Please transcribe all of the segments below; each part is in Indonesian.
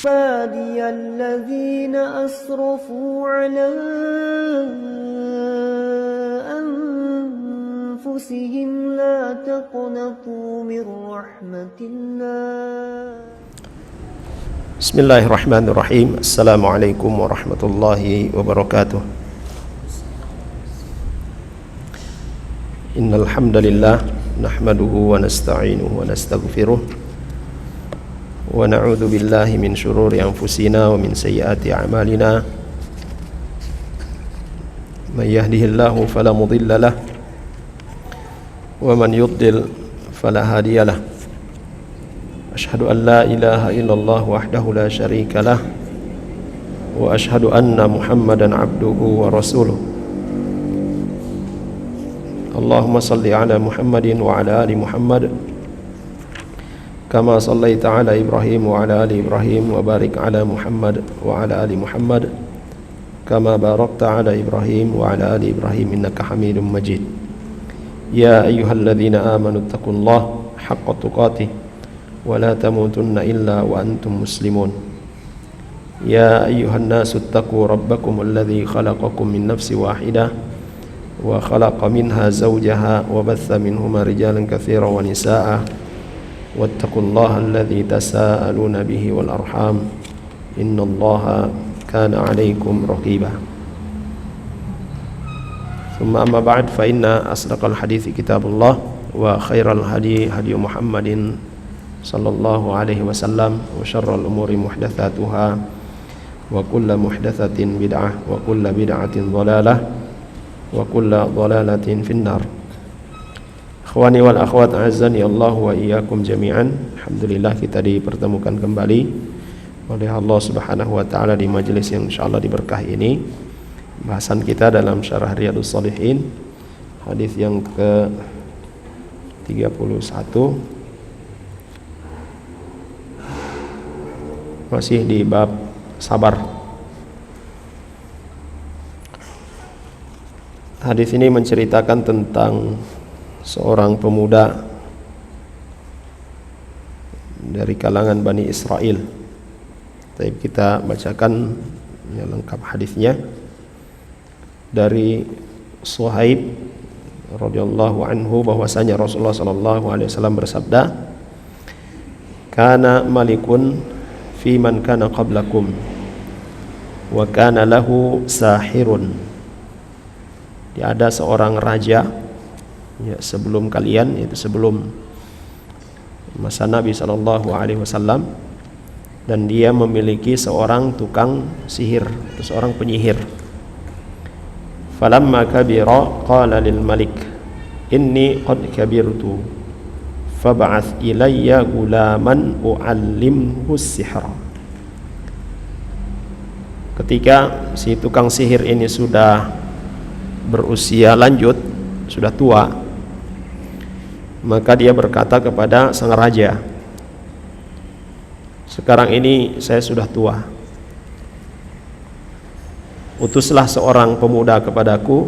عبادي الذين أسرفوا على أنفسهم لا تقنطوا من رحمة الله. بسم الله الرحمن الرحيم. السلام عليكم ورحمة الله وبركاته. إن الحمد لله نحمده ونستعينه ونستغفره ونعوذ بالله من شرور أنفسنا ومن سيئات أعمالنا. من يهده الله فلا مضل له ومن يضلل فلا هادي له. أشهد أن لا إله إلا الله وحده لا شريك له وأشهد أن محمدا عبده ورسوله. اللهم صل على محمد وعلى آل محمد كما صليت على إبراهيم وعلى آل إبراهيم وبارك على محمد وعلى آل محمد كما باركت على إبراهيم وعلى آل إبراهيم إنك حميد مجيد. يا أيها الذين آمنوا اتقوا الله حق تقاته ولا تموتن إلا وأنتم مسلمون. يا أيها الناس اتقوا ربكم الذي خلقكم من نفس واحدة وخلق منها زوجها وبث منهما رجالا كثيرا ونساء واتقوا الله الذي تساءلون به والأرحام إن الله كان عليكم رقيبا. ثم أما بعد فإن أصدق الحديث كتاب الله وخير الهدي هدي محمد صلى الله عليه وسلم وشر الأمور محدثاتها وكل محدثة بدعة وكل بدعة ضلالة وكل ضلالة في النار. Ikhwani wal akhwat a'azzani Allah wa iyyakum jami'an. Alhamdulillah kita dipertemukan kembali oleh Allah Subhanahu wa taala di majelis yang insyaallah diberkahi ini. Bahasan kita dalam Syarah Riyadhus Shalihin, hadis yang ke-31, masih di bab sabar. Hadis ini menceritakan tentang seorang pemuda dari kalangan Bani Israel. Tapi kita bacakan yang lengkap hadisnya dari Suhaib radhiyallahu anhu bahwasanya Rasulullah sallallahu alaihi wasallam bersabda, "Kana malikun fi man kana qablakum wa kana lahu sahirun." Ada seorang raja ya sebelum kalian, yaitu sebelum masa Nabi sallallahu alaihi wasallam, dan dia memiliki seorang tukang sihir, seorang penyihir. Falamma kabira qala lil malik inni qad kabirtu fab'ath ilayya gulaman u'allimhu as-sihra. Ketika si tukang sihir ini sudah berusia lanjut, sudah tua, maka dia berkata kepada sang raja, "Sekarang ini saya sudah tua. Utuslah seorang pemuda kepadaku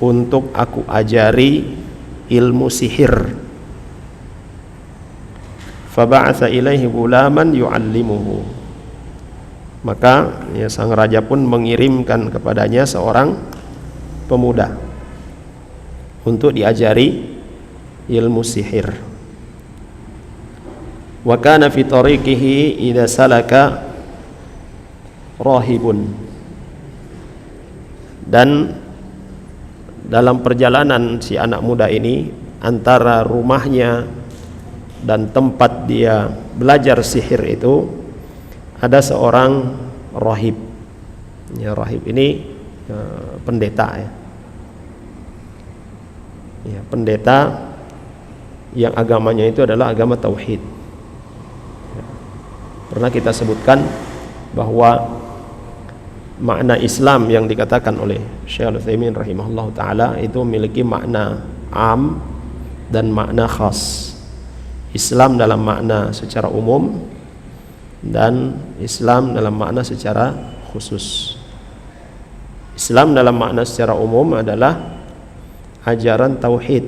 untuk aku ajari ilmu sihir." Faba'atha ilaihi gulaman yu'allimuhu. Maka ya, sang raja pun mengirimkan kepadanya seorang pemuda untuk diajari ilmu sihir. Wa kana fi tariqihi idza salaka rahibun. Dan dalam perjalanan si anak muda ini antara rumahnya dan tempat dia belajar sihir itu ada seorang rahib. Ya, rahib ini pendeta ya. Ya, pendeta yang agamanya itu adalah agama tauhid. Pernah kita sebutkan bahwa makna Islam yang dikatakan oleh Syekh Al-Utsaimin rahimahullah taala itu memiliki makna am dan makna khas. Islam dalam makna secara umum dan Islam dalam makna secara khusus. Islam dalam makna secara umum adalah ajaran tauhid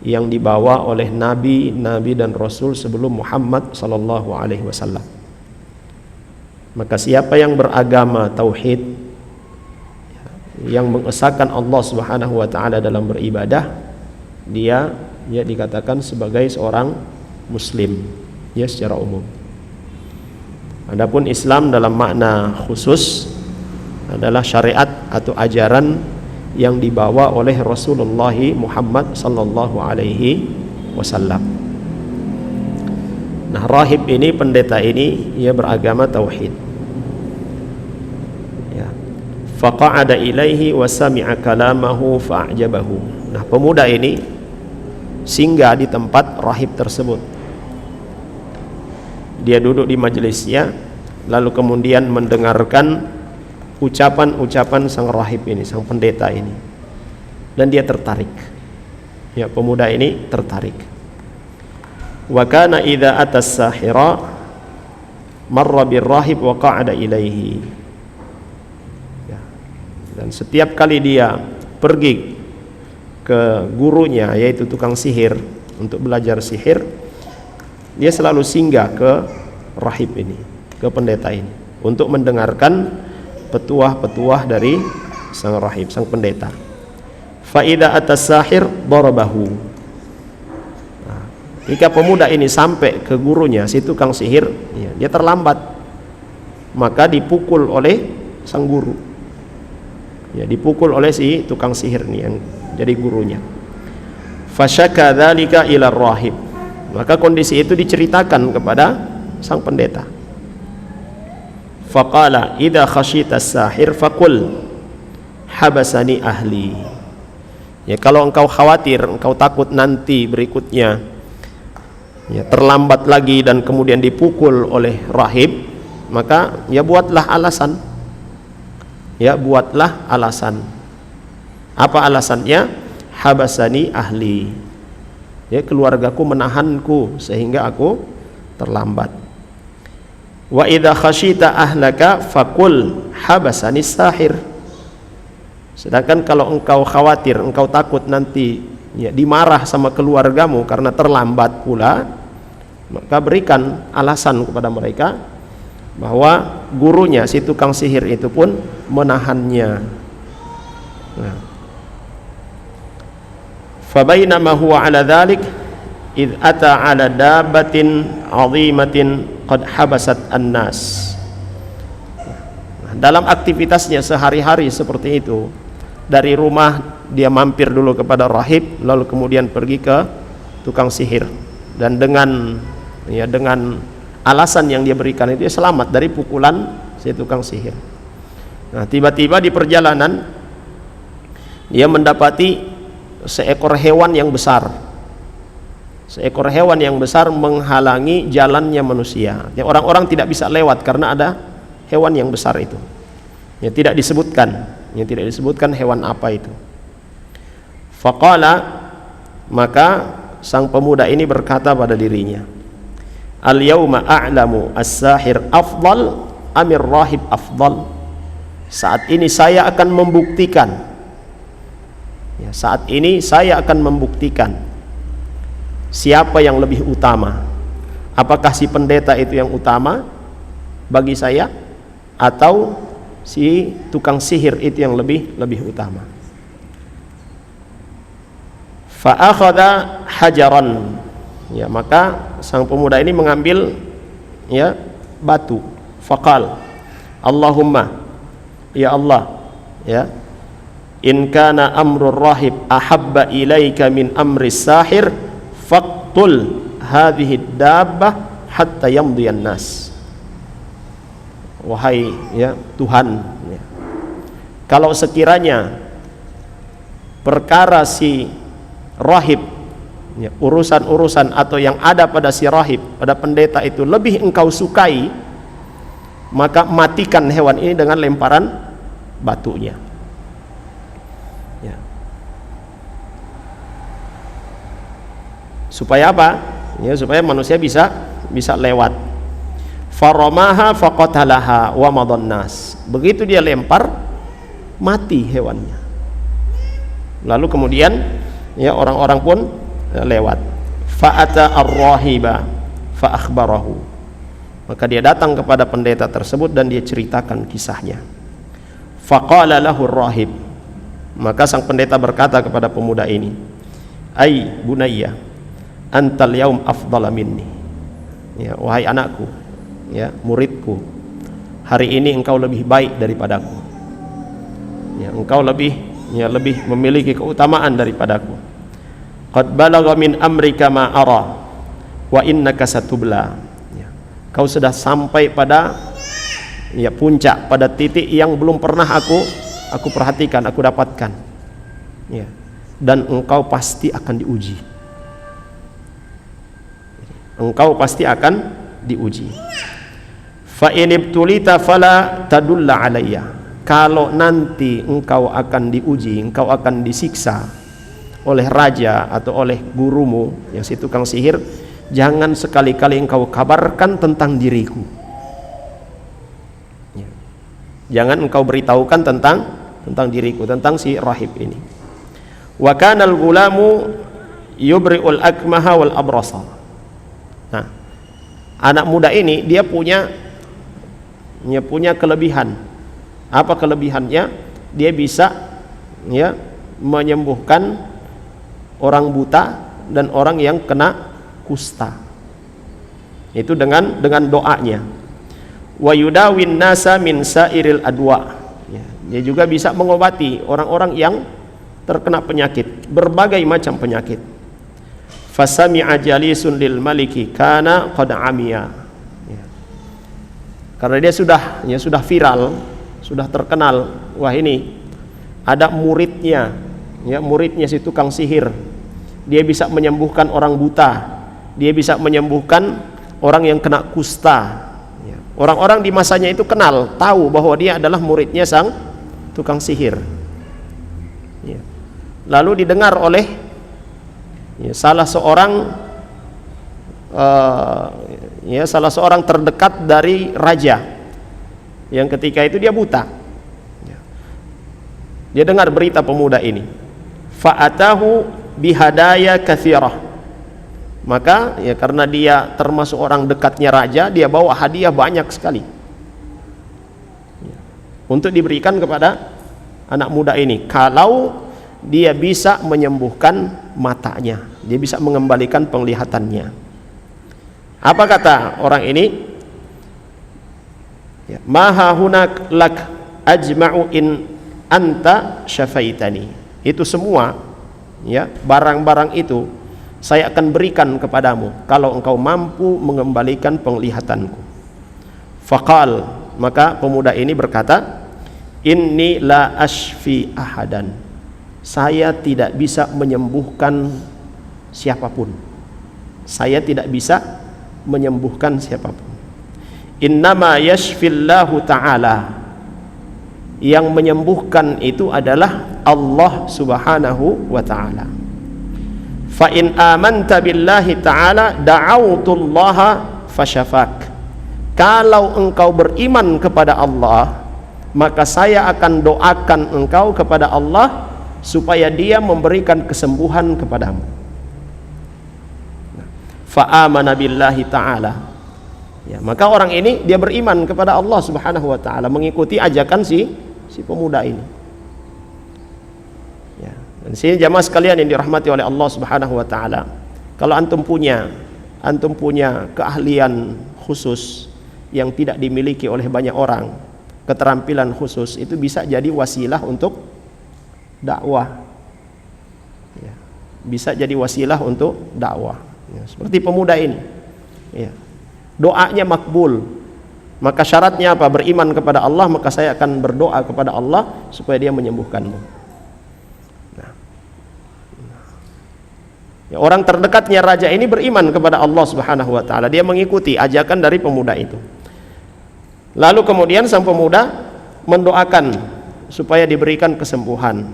yang dibawa oleh nabi dan rasul sebelum Muhammad sallallahu alaihi wasallam. Maka siapa yang beragama tauhid, yang mengesahkan Allah Subhanahu wa taala dalam beribadah, dia dikatakan sebagai seorang muslim secara umum. Adapun Islam dalam makna khusus adalah syariat atau ajaran yang dibawa oleh Rasulullah Muhammad sallallahu alaihi wasallam. Nah, rahib ini, pendeta ini, ia beragama tauhid. Ya. Faqa'ada ilaihi wa sami'a kalamahu fa'ajabahu. Nah, pemuda ini singgah di tempat rahib tersebut. Dia duduk di majelisnya, lalu kemudian mendengarkan ucapan-ucapan sang rahib ini, sang pendeta ini, dan dia tertarik. Ya, pemuda ini tertarik. Wa kana idza atas sahira marra birrahib wa qa'ada ilaihi. Ya. Dan setiap kali dia pergi ke gurunya, yaitu tukang sihir, untuk belajar sihir, dia selalu singgah ke rahib ini, ke pendeta ini, untuk mendengarkan petuah-petuah dari sang rahib, sang pendeta. Fa idza atas sahir darabahu. Nah, jika pemuda ini sampai ke gurunya, si tukang sihir, dia terlambat, maka dipukul oleh sang guru. Ya, dipukul oleh si tukang sihir ini yang jadi gurunya. Fasyaka dzalika ila rahib. Maka kondisi itu diceritakan kepada sang pendeta. Faqala idza khasyita as-sahir faqul habasani ahli. Ya, kalau engkau khawatir, engkau takut nanti berikutnya terlambat lagi dan kemudian dipukul oleh rahib, maka buatlah alasan. Ya, buatlah alasan. Apa alasannya? Habasani ahli. Ya, keluargaku menahanku sehingga aku terlambat. Wa idza khasyita ahlaka faqul habasani sahir. Sedangkan kalau engkau khawatir, engkau takut nanti dimarah sama keluargamu karena terlambat pula, maka berikan alasan kepada mereka bahwa gurunya, si tukang sihir itu pun menahannya. Nah, fabainama huwa ala dhalik id ata ala dabbatin azimatin qad habasat an-nas. Dalam aktivitasnya sehari-hari seperti itu, dari rumah dia mampir dulu kepada rahib, lalu kemudian pergi ke tukang sihir, dan dengan alasan yang dia berikan itu, dia selamat dari pukulan si tukang sihir. Nah, tiba-tiba di perjalanan dia mendapati seekor hewan yang besar. Seekor hewan yang besar menghalangi jalannya manusia. Ya, orang-orang tidak bisa lewat karena ada hewan yang besar itu. Ya, tidak disebutkan hewan apa itu. Faqala, maka sang pemuda ini berkata pada dirinya, al-yauma a'lamu as-sahir afdal amir rahib afdal. Saat ini saya akan membuktikan. Ya, saat ini saya akan membuktikan siapa yang lebih utama. Apakah si pendeta itu yang utama bagi saya, atau si tukang sihir itu yang lebih utama? Fa akhadha hajaran. Ya, maka sang pemuda ini mengambil batu. Faqal, Allahumma, ya Allah, ya, in kana amrul rahib ahabba ilaika min amri sahir faqtul hadhihi dabbah hatta yamdiyan nas. Wahai Tuhan, kalau sekiranya perkara si rahib, urusan-urusan atau yang ada pada si rahib, pada pendeta itu lebih engkau sukai, maka matikan hewan ini dengan lemparan batunya. Supaya apa? Supaya manusia bisa lewat. Faramaha faqatalaha wa madhannas. Begitu dia lempar, mati hewannya. Lalu kemudian orang-orang pun lewat. Fa'ata ar-rahiba fa akhbarahu. Maka dia datang kepada pendeta tersebut dan dia ceritakan kisahnya. Faqala lahu rahib, maka sang pendeta berkata kepada pemuda ini, "Ai bunayya, antal yaum afdala minni." Ya, wahai anakku, ya, muridku, hari ini engkau lebih baik daripadaku. Ya, engkau lebih memiliki keutamaan daripadaku. Qad balagha min amrika ma ara wa innaka satubla. Ya, kau sudah sampai pada puncak, pada titik yang belum pernah aku perhatikan, aku dapatkan. Ya, dan engkau pasti akan diuji. Engkau pasti akan diuji. Fa inibtulita fala tadulla alayya. Kalau nanti engkau akan diuji, engkau akan disiksa oleh raja atau oleh gurumu yang si tukang sihir, jangan sekali-kali engkau kabarkan tentang diriku. Ya. Jangan engkau beritahukan tentang diriku, tentang si rahib ini. Wa kana al-ghulamu yubri'ul akmaha wal abrasa. Nah, anak muda ini dia punya kelebihan. Apa kelebihannya? Dia bisa menyembuhkan orang buta dan orang yang kena kusta. Itu dengan doanya. Wa yudawin nasa min sairil adwa. Dia juga bisa mengobati orang-orang yang terkena penyakit, berbagai macam penyakit. Fasami'a jalisun lil maliki kana qad amiya. Karena dia sudah viral, sudah terkenal. Wah, ini ada muridnya, muridnya si tukang sihir. Dia bisa menyembuhkan orang buta, dia bisa menyembuhkan orang yang kena kusta. Orang-orang di masanya itu kenal, tahu bahwa dia adalah muridnya sang tukang sihir. Lalu didengar oleh salah seorang terdekat dari raja, yang ketika itu dia buta. Dia dengar berita pemuda ini. Fa'atahu bihadaya katsirah. Maka karena dia termasuk orang dekatnya raja, dia bawa hadiah banyak sekali untuk diberikan kepada anak muda ini. Kalau dia bisa menyembuhkan matanya, dia bisa mengembalikan penglihatannya. Apa kata orang ini? Maha hunak lak ajma'u in anta syafaitani. Itu semua, barang-barang itu saya akan berikan kepadamu kalau engkau mampu mengembalikan penglihatanku. Faqal, maka pemuda ini berkata, inni la ashfi ahadan. Saya tidak bisa menyembuhkan siapapun. Saya tidak bisa menyembuhkan siapapun. Innama yashfillahu ta'ala. Yang menyembuhkan itu adalah Allah subhanahu wa ta'ala. Fa in amanta billahi ta'ala da'autullaha fasyafak. Kalau engkau beriman kepada Allah, maka saya akan doakan engkau kepada Allah supaya dia memberikan kesembuhan kepadamu. Fa amana billahi ta'ala. Maka orang ini dia beriman kepada Allah subhanahu wa ta'ala, mengikuti ajakan si pemuda ini. Dan sini jamaah sekalian yang dirahmati oleh Allah subhanahu wa ta'ala, kalau antum punya keahlian khusus yang tidak dimiliki oleh banyak orang, keterampilan khusus, itu bisa jadi wasilah untuk dakwah. Bisa jadi wasilah untuk dakwah. Seperti pemuda ini. Doanya makbul. Maka syaratnya apa? Beriman kepada Allah, maka saya akan berdoa kepada Allah supaya dia menyembuhkanmu. Orang terdekatnya raja ini beriman kepada Allah subhanahu wa ta'ala. Dia mengikuti ajakan dari pemuda itu. Lalu kemudian sang pemuda mendoakan supaya diberikan kesembuhan.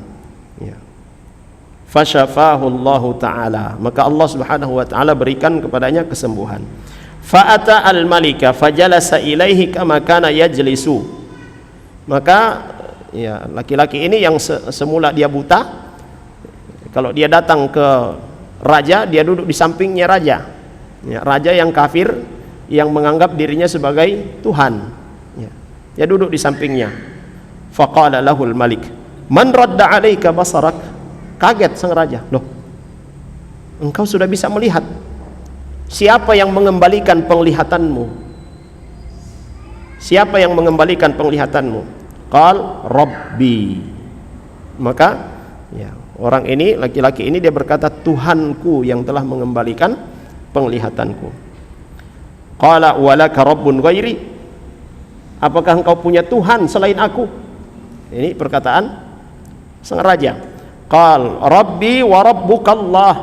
Fasyafahu Allah ta'ala. Maka Allah subhanahu wa ta'ala berikan kepadanya kesembuhan. Fa'ata al-malika fajalasa ilaihi kama kana yajlisu. Maka laki-laki ini yang semula dia buta, kalau dia datang ke raja, dia duduk di sampingnya raja. Raja yang kafir, yang menganggap dirinya sebagai Tuhan. Dia duduk di sampingnya. Faqala lahul malik, man radda 'alaika basarak? Kaget sang raja. Loh, engkau sudah bisa melihat. Siapa yang mengembalikan penglihatanmu? Siapa yang mengembalikan penglihatanmu? Qal Rabbi. Maka orang ini, laki-laki ini, dia berkata, Tuhanku yang telah mengembalikan penglihatanku. Qala walaka rabbun ghairi? Apakah engkau punya Tuhan selain aku? Ini perkataan sang raja. Qal Rabbi wa rabbukallah.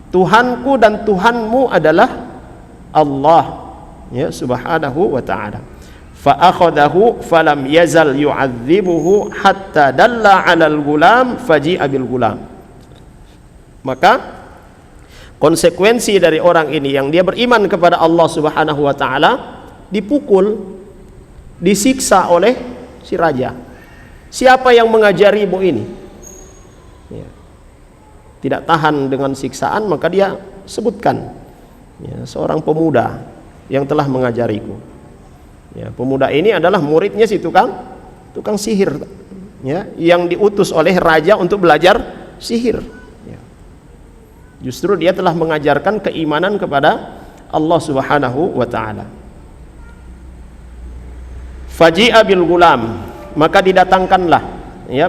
Tuhanku dan Tuhanmu adalah Allah, ya, subhanahu wa ta'ala. Fa akhadahu falam yazal yu'adzibuhu hatta dalla 'alal gulam faji'a bil gulam. Maka konsekuensi dari orang ini yang dia beriman kepada Allah subhanahu wa ta'ala, dipukul, disiksa oleh si raja. Siapa yang mengajarimu ini? Tidak tahan dengan siksaan, maka dia sebutkan, seorang pemuda yang telah mengajariku. Pemuda ini adalah muridnya si tukang sihir, yang diutus oleh raja untuk belajar sihir. Justru dia telah mengajarkan keimanan kepada Allah subhanahu wa ta'ala. Faji'a bil gulam, maka didatangkanlah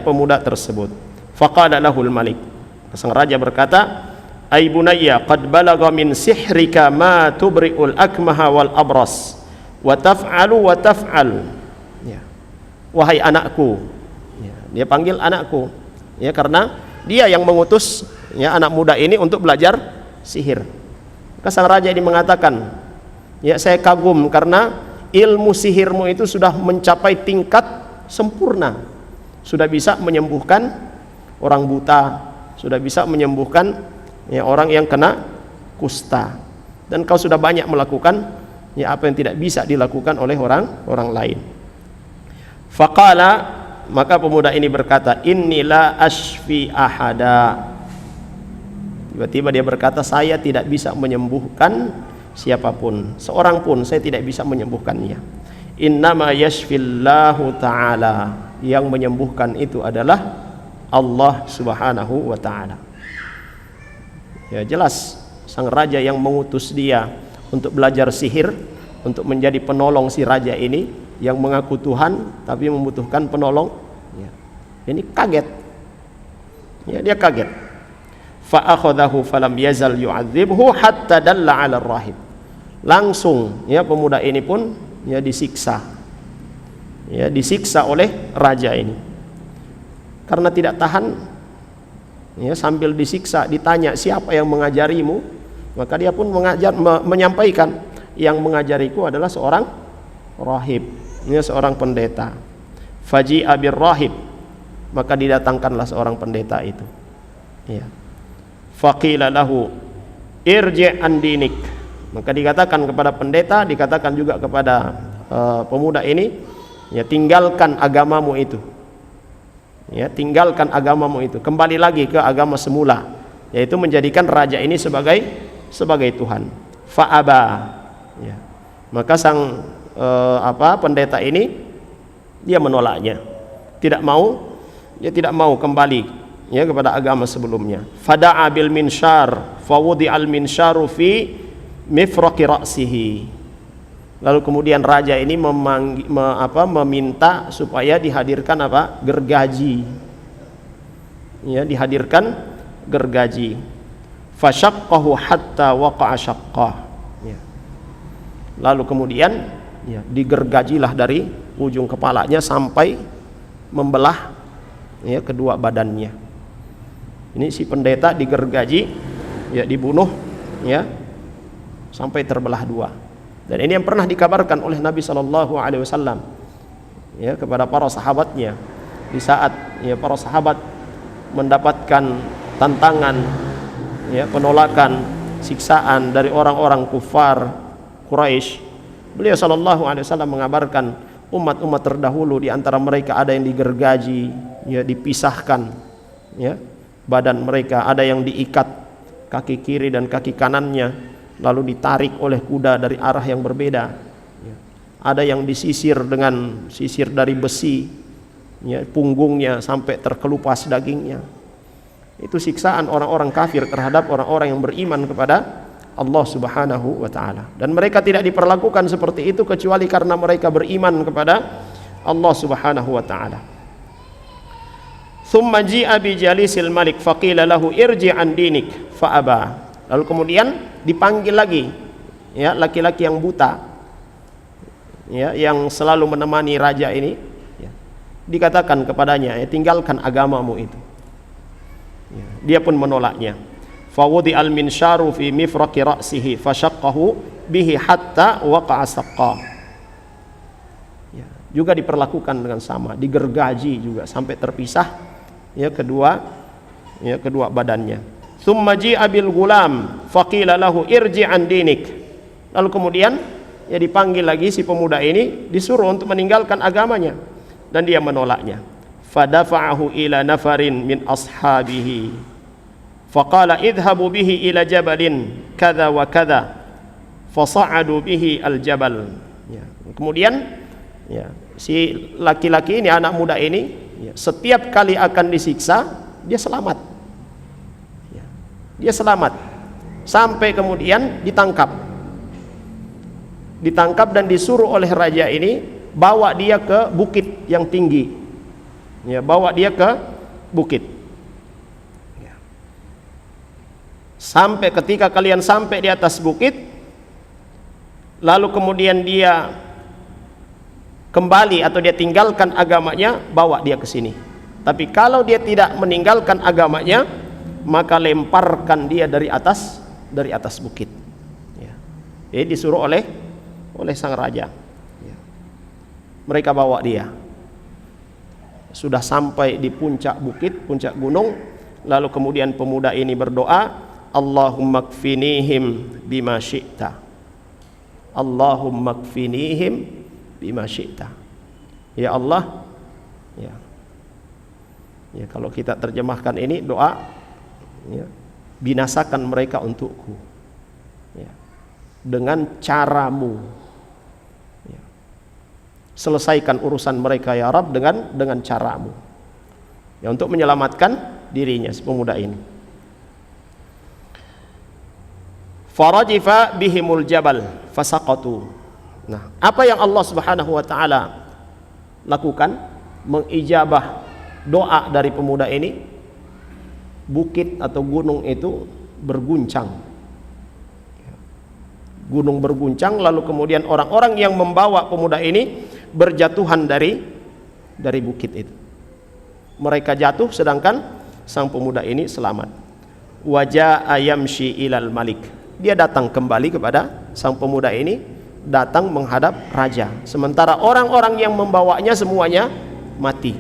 pemuda tersebut. Faqala lahul malik, sang raja berkata, ay bunayya qad balagha min sihrika ma tubri'ul akmaha wal abras wa taf'alu wa taf'al. Wahai anakku, dia panggil anakku, karena dia yang mengutus anak muda ini untuk belajar sihir. Maka sang raja ini mengatakan, saya kagum karena ilmu sihirmu itu sudah mencapai tingkat sempurna, sudah bisa menyembuhkan orang buta, sudah bisa menyembuhkan orang yang kena kusta, dan kau sudah banyak melakukan apa yang tidak bisa dilakukan oleh orang lain. Faqala, maka pemuda ini berkata, inni la ashfi ahada. Tiba-tiba dia berkata, saya tidak bisa menyembuhkan siapapun, seorang pun saya tidak bisa menyembuhkannya. Innama yashfillahu ta'ala, yang menyembuhkan itu adalah Allah subhanahu wa ta'ala. Jelas sang raja yang mengutus dia untuk belajar sihir, untuk menjadi penolong si raja ini yang mengaku Tuhan tapi membutuhkan penolong. Ini kaget, dia kaget. Fa akhadahu falam yazal yu'adzibhu hatta dalla 'ala rahib. Langsung pemuda ini pun disiksa, disiksa oleh raja ini. Karena tidak tahan, sambil disiksa ditanya siapa yang mengajarimu, maka dia pun menyampaikan, yang mengajariku adalah seorang rahib, seorang pendeta. Faji'a bir rahib, maka didatangkanlah seorang pendeta itu. Faqila lahu irji' an dinik, maka dikatakan kepada pendeta, dikatakan juga kepada pemuda ini, tinggalkan agamamu itu. Tinggalkan agamamu itu, kembali lagi ke agama semula, yaitu menjadikan raja ini sebagai Tuhan. Fa'aba, maka sang pendeta ini dia menolaknya, tidak mau kembali kepada agama sebelumnya. Fada'a bil minshar fawudi'al minsharu fi mifraqi ra'sihi. Lalu kemudian raja ini meminta supaya dihadirkan gergaji, dihadirkan gergaji. Fasyaqqahu hatta waqa'a syaqqah. Lalu kemudian digergajilah dari ujung kepalanya sampai membelah kedua badannya. Ini si pendeta digergaji, dibunuh sampai terbelah dua. Dan ini yang pernah dikabarkan oleh Nabi SAW kepada para sahabatnya di saat para sahabat mendapatkan tantangan, penolakan, siksaan dari orang-orang kufar Quraisy. Beliau SAW mengabarkan umat-umat terdahulu, di antara mereka ada yang digergaji, dipisahkan badan mereka, ada yang diikat kaki kiri dan kaki kanannya, lalu ditarik oleh kuda dari arah yang berbeda. Ya. Ada yang disisir dengan sisir dari besi, ya, punggungnya sampai terkelupas dagingnya. Itu siksaan orang-orang kafir terhadap orang-orang yang beriman kepada Allah Subhanahu wa ta'ala. Dan mereka tidak diperlakukan seperti itu kecuali karena mereka beriman kepada Allah Subhanahu wa ta'ala. Thumma ji'a bi jalisil malik faqila lahu irji' an dinik fa'aba. Lalu kemudian dipanggil lagi, ya, laki-laki yang buta, ya, yang selalu menemani raja ini, ya, dikatakan kepadanya, ya, tinggalkan agamamu itu. Ya, dia pun menolaknya. Fawudi al-minsharu fi mifraqi ra'sihi fashaqqahu bihi hatta waqa'a saqqa. Ya, juga diperlakukan dengan sama, digergaji juga sampai terpisah, ya, kedua badannya. Tsumma ji'a bil gulam faqila lahu irji' an dinik. Lalu kemudian, ya, dipanggil lagi si pemuda ini, disuruh untuk meninggalkan agamanya, dan dia menolaknya. Fadafa'ahu ila nafarin min ashabihi faqala idhabu bihi ila jabalin kadza wa kadza fasa'adu bihi al-jabal. Ya, kemudian, ya, si laki-laki ini, anak muda ini, ya, setiap kali akan disiksa dia selamat. Ya, dia selamat sampai kemudian ditangkap dan disuruh oleh raja ini bawa dia ke bukit yang tinggi. Ya, bawa dia ke bukit. Sampai ketika kalian sampai di atas bukit, lalu kemudian dia kembali atau dia tinggalkan agamanya, bawa dia ke sini. Tapi kalau dia tidak meninggalkan agamanya, maka lemparkan dia dari atas bukit. Ya. Jadi disuruh oleh sang raja. Ya. Mereka bawa dia. Sudah sampai di puncak bukit, puncak gunung, lalu kemudian pemuda ini berdoa, Allahumma kfinihim bima syi'ta. Allahumma kfinihim bima syi'ta. Ya Allah, ya. Ya, kalau kita terjemahkan ini doa, ya, binasakan mereka untukku, ya, dengan caramu. Ya. Selesaikan urusan mereka ya Rabb dengan caramu. Ya, untuk menyelamatkan dirinya si pemuda ini. Farajifa bihimul jabal fasaqatu. Nah, apa yang Allah Subhanahu wa ta'ala lakukan? Mengijabah doa dari pemuda ini. Bukit atau gunung itu berguncang. Gunung berguncang, lalu kemudian orang-orang yang membawa pemuda ini berjatuhan dari bukit itu. Mereka jatuh sedangkan sang pemuda ini selamat. Wajaa yamshi ilal malik. Dia datang kembali kepada sang pemuda ini, datang menghadap raja. Sementara orang-orang yang membawanya semuanya mati,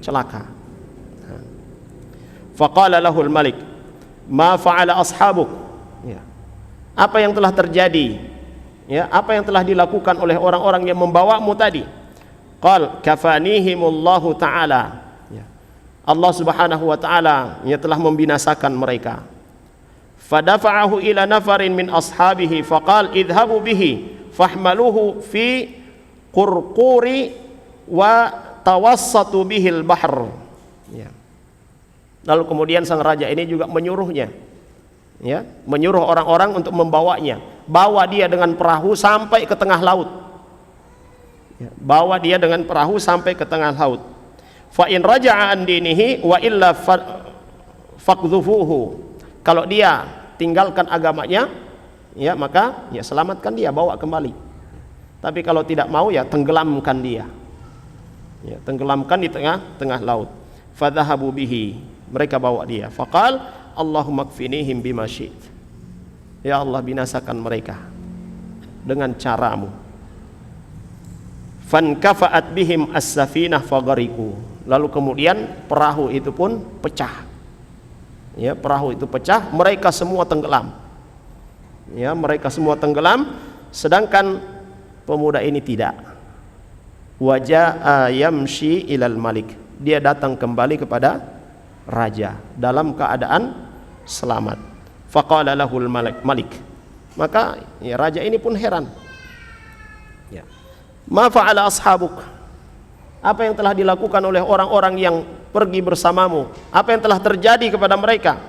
celaka. Faqala lahul malik, ma fa'ala ashabuk. Ya. Apa yang telah terjadi? Ya, apa yang telah dilakukan oleh orang-orang yang membawamu tadi? Qal kafanihimullahu ta'ala. Ya. Allah Subhanahu wa ta'ala, ya, telah membinasakan mereka. Fadafa'ahu ila nafarin min ashabihi faqal idhabu bihi fahmaluhu fi qurquri wa tawassatu bihil bahr. Ya. Lalu kemudian sang raja ini juga menyuruhnya, ya, menyuruh orang-orang untuk membawanya, bawa dia dengan perahu sampai ke tengah laut. Ya, bawa dia dengan perahu sampai ke tengah laut. Fa in raja'a an dinihi wa illa faqdhufuhu. Kalau dia tinggalkan agamanya, ya, maka, ya, selamatkan dia, bawa kembali. Tapi kalau tidak mau, ya, tenggelamkan dia. Ya, tenggelamkan di tengah laut. Fadhahabu bihi. Mereka bawa dia. Faqal Allahumma kfinihim bima syi'th. Ya Allah, binasakan mereka dengan caramu. Fankafa'at bihim as-safinah faghariqu. Lalu kemudian perahu itu pun pecah. Ya, perahu itu pecah, mereka semua tenggelam. Ya, mereka semua tenggelam, sedangkan pemuda ini tidak. Wajaa yamshi ilal malik. Dia datang kembali kepada raja dalam keadaan selamat. Faqala lahul malik. Maka ya, raja ini pun heran. Ya. Ma fa'ala ashabuk? Apa yang telah dilakukan oleh orang-orang yang pergi bersamamu? Apa yang telah terjadi kepada mereka?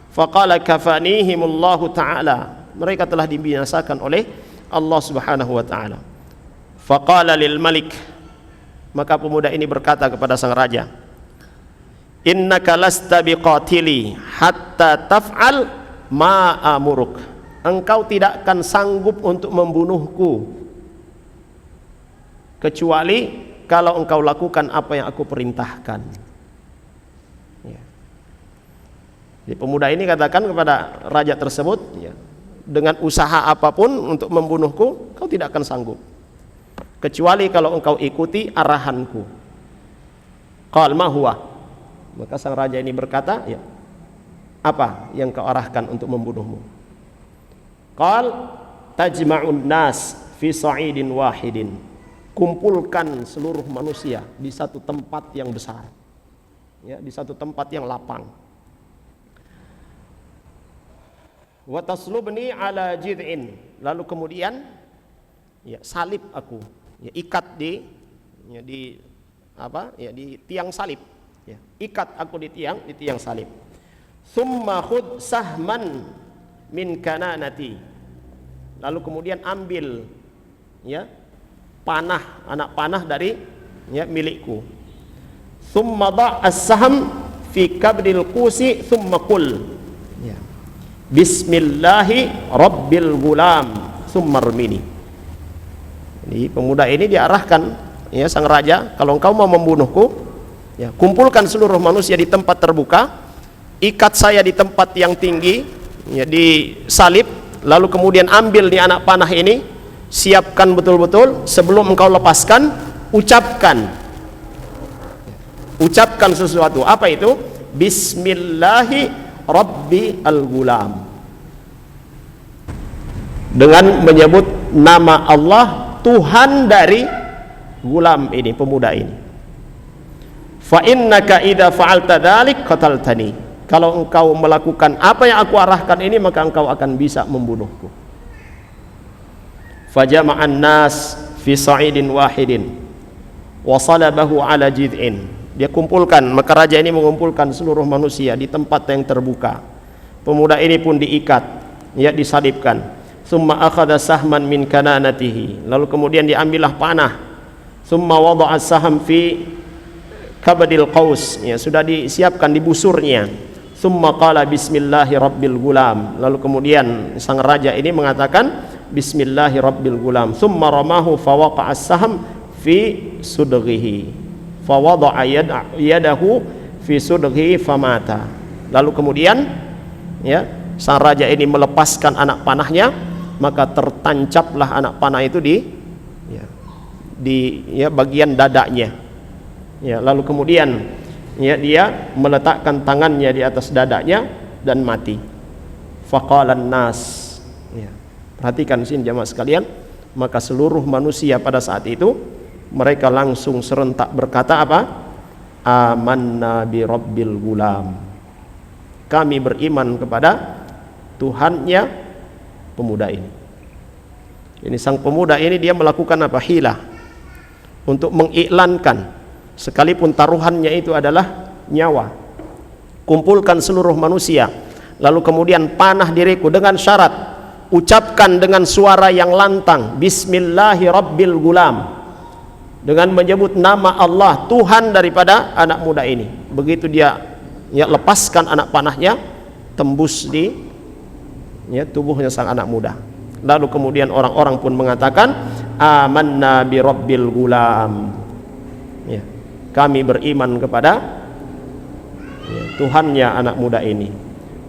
Faqala kafanihimullahu ta'ala. Mereka telah dibinasakan oleh Allah Subhanahu wa ta'ala. Faqala lil malik. Maka pemuda ini berkata kepada sang raja, innaka lasta biqatili hatta taf'al ma amuruk. Engkau tidak akan sanggup untuk membunuhku kecuali kalau engkau lakukan apa yang aku perintahkan. Ya. Jadi pemuda ini katakan kepada raja tersebut, ya, dengan usaha apapun untuk membunuhku, kau tidak akan sanggup kecuali kalau engkau ikuti arahanku. Qal ma huwa? Maka sang raja ini berkata, ya, apa yang kau arahkan untuk membunuhmu? Qal tajma'un nas fi sa'idin wahidin. Kumpulkan seluruh manusia di satu tempat yang besar, ya, di satu tempat yang lapang. Wa taslubni ala jid'in. Lalu kemudian, ya, salib aku, ya, ikat di tiang salib, ya, ikat aku di tiang salib. Summa khud sahman min kananati. Lalu kemudian ambil, ya, anak panah dari, ya, milikku. Summa da' as-sahm fi kabdil qusi summa qul, ya, bismillahi rabbil gulam summa rmini. Jadi pemuda ini diarahkan, ya, sang raja, kalau engkau mau membunuhku, ya, kumpulkan seluruh manusia di tempat terbuka, ikat saya di tempat yang tinggi, ya, di salib, lalu kemudian ambil di anak panah ini, siapkan betul-betul, sebelum engkau lepaskan, ucapkan sesuatu. Apa itu? Bismillahi rabbi al-gulam. Dengan menyebut nama Allah, Tuhan dari gulam ini, pemuda ini. Fa innaka idza fa'alta dzalik qataltani. Kalau engkau melakukan apa yang aku arahkan ini, maka engkau akan bisa membunuhku. Fajama'an nas fi sa'idin wahidin wa salabahu ala jid'in. Dia kumpulkan, maka raja ini mengumpulkan seluruh manusia di tempat yang terbuka. Pemuda ini pun diikat, ya, disalibkan. Summa akhadha sahman min kananatihi. Lalu kemudian diambillah panah. Summa wada'a saham fi kabadil qaus, ya, sudah disiapkan di busurnya. Summa qala bismillahi rabbil gulam. Lalu kemudian sang raja ini mengatakan bismillahi rabbil gulam. Summa ramahu fawaqa'a as-sahm fi sudghihi. Fawada'a yadahu fi sudghihi famata. Lalu kemudian, ya, sang raja ini melepaskan anak panahnya, maka tertancaplah anak panah itu di bagian dadanya. Ya, lalu kemudian, ya, dia meletakkan tangannya di atas dadanya dan mati. Faqalan nas, ya, perhatikan sini jamaah sekalian, maka seluruh manusia pada saat itu mereka langsung serentak berkata apa? Amanna bi rabbil gulam. Kami beriman kepada Tuhannya pemuda ini. Ini sang pemuda ini dia melakukan apa? Hilah untuk mengiklankan, sekalipun taruhannya itu adalah nyawa. Kumpulkan seluruh manusia, lalu kemudian panah diriku dengan syarat, ucapkan dengan suara yang lantang, bismillahi rabbil gulam, dengan menyebut nama Allah, Tuhan daripada anak muda ini. Begitu dia, ya, lepaskan anak panahnya, tembus di, ya, tubuhnya sang anak muda. Lalu kemudian orang-orang pun mengatakan amanna bi rabbil gulam, ya, kami beriman kepada, ya, Tuhannya anak muda ini.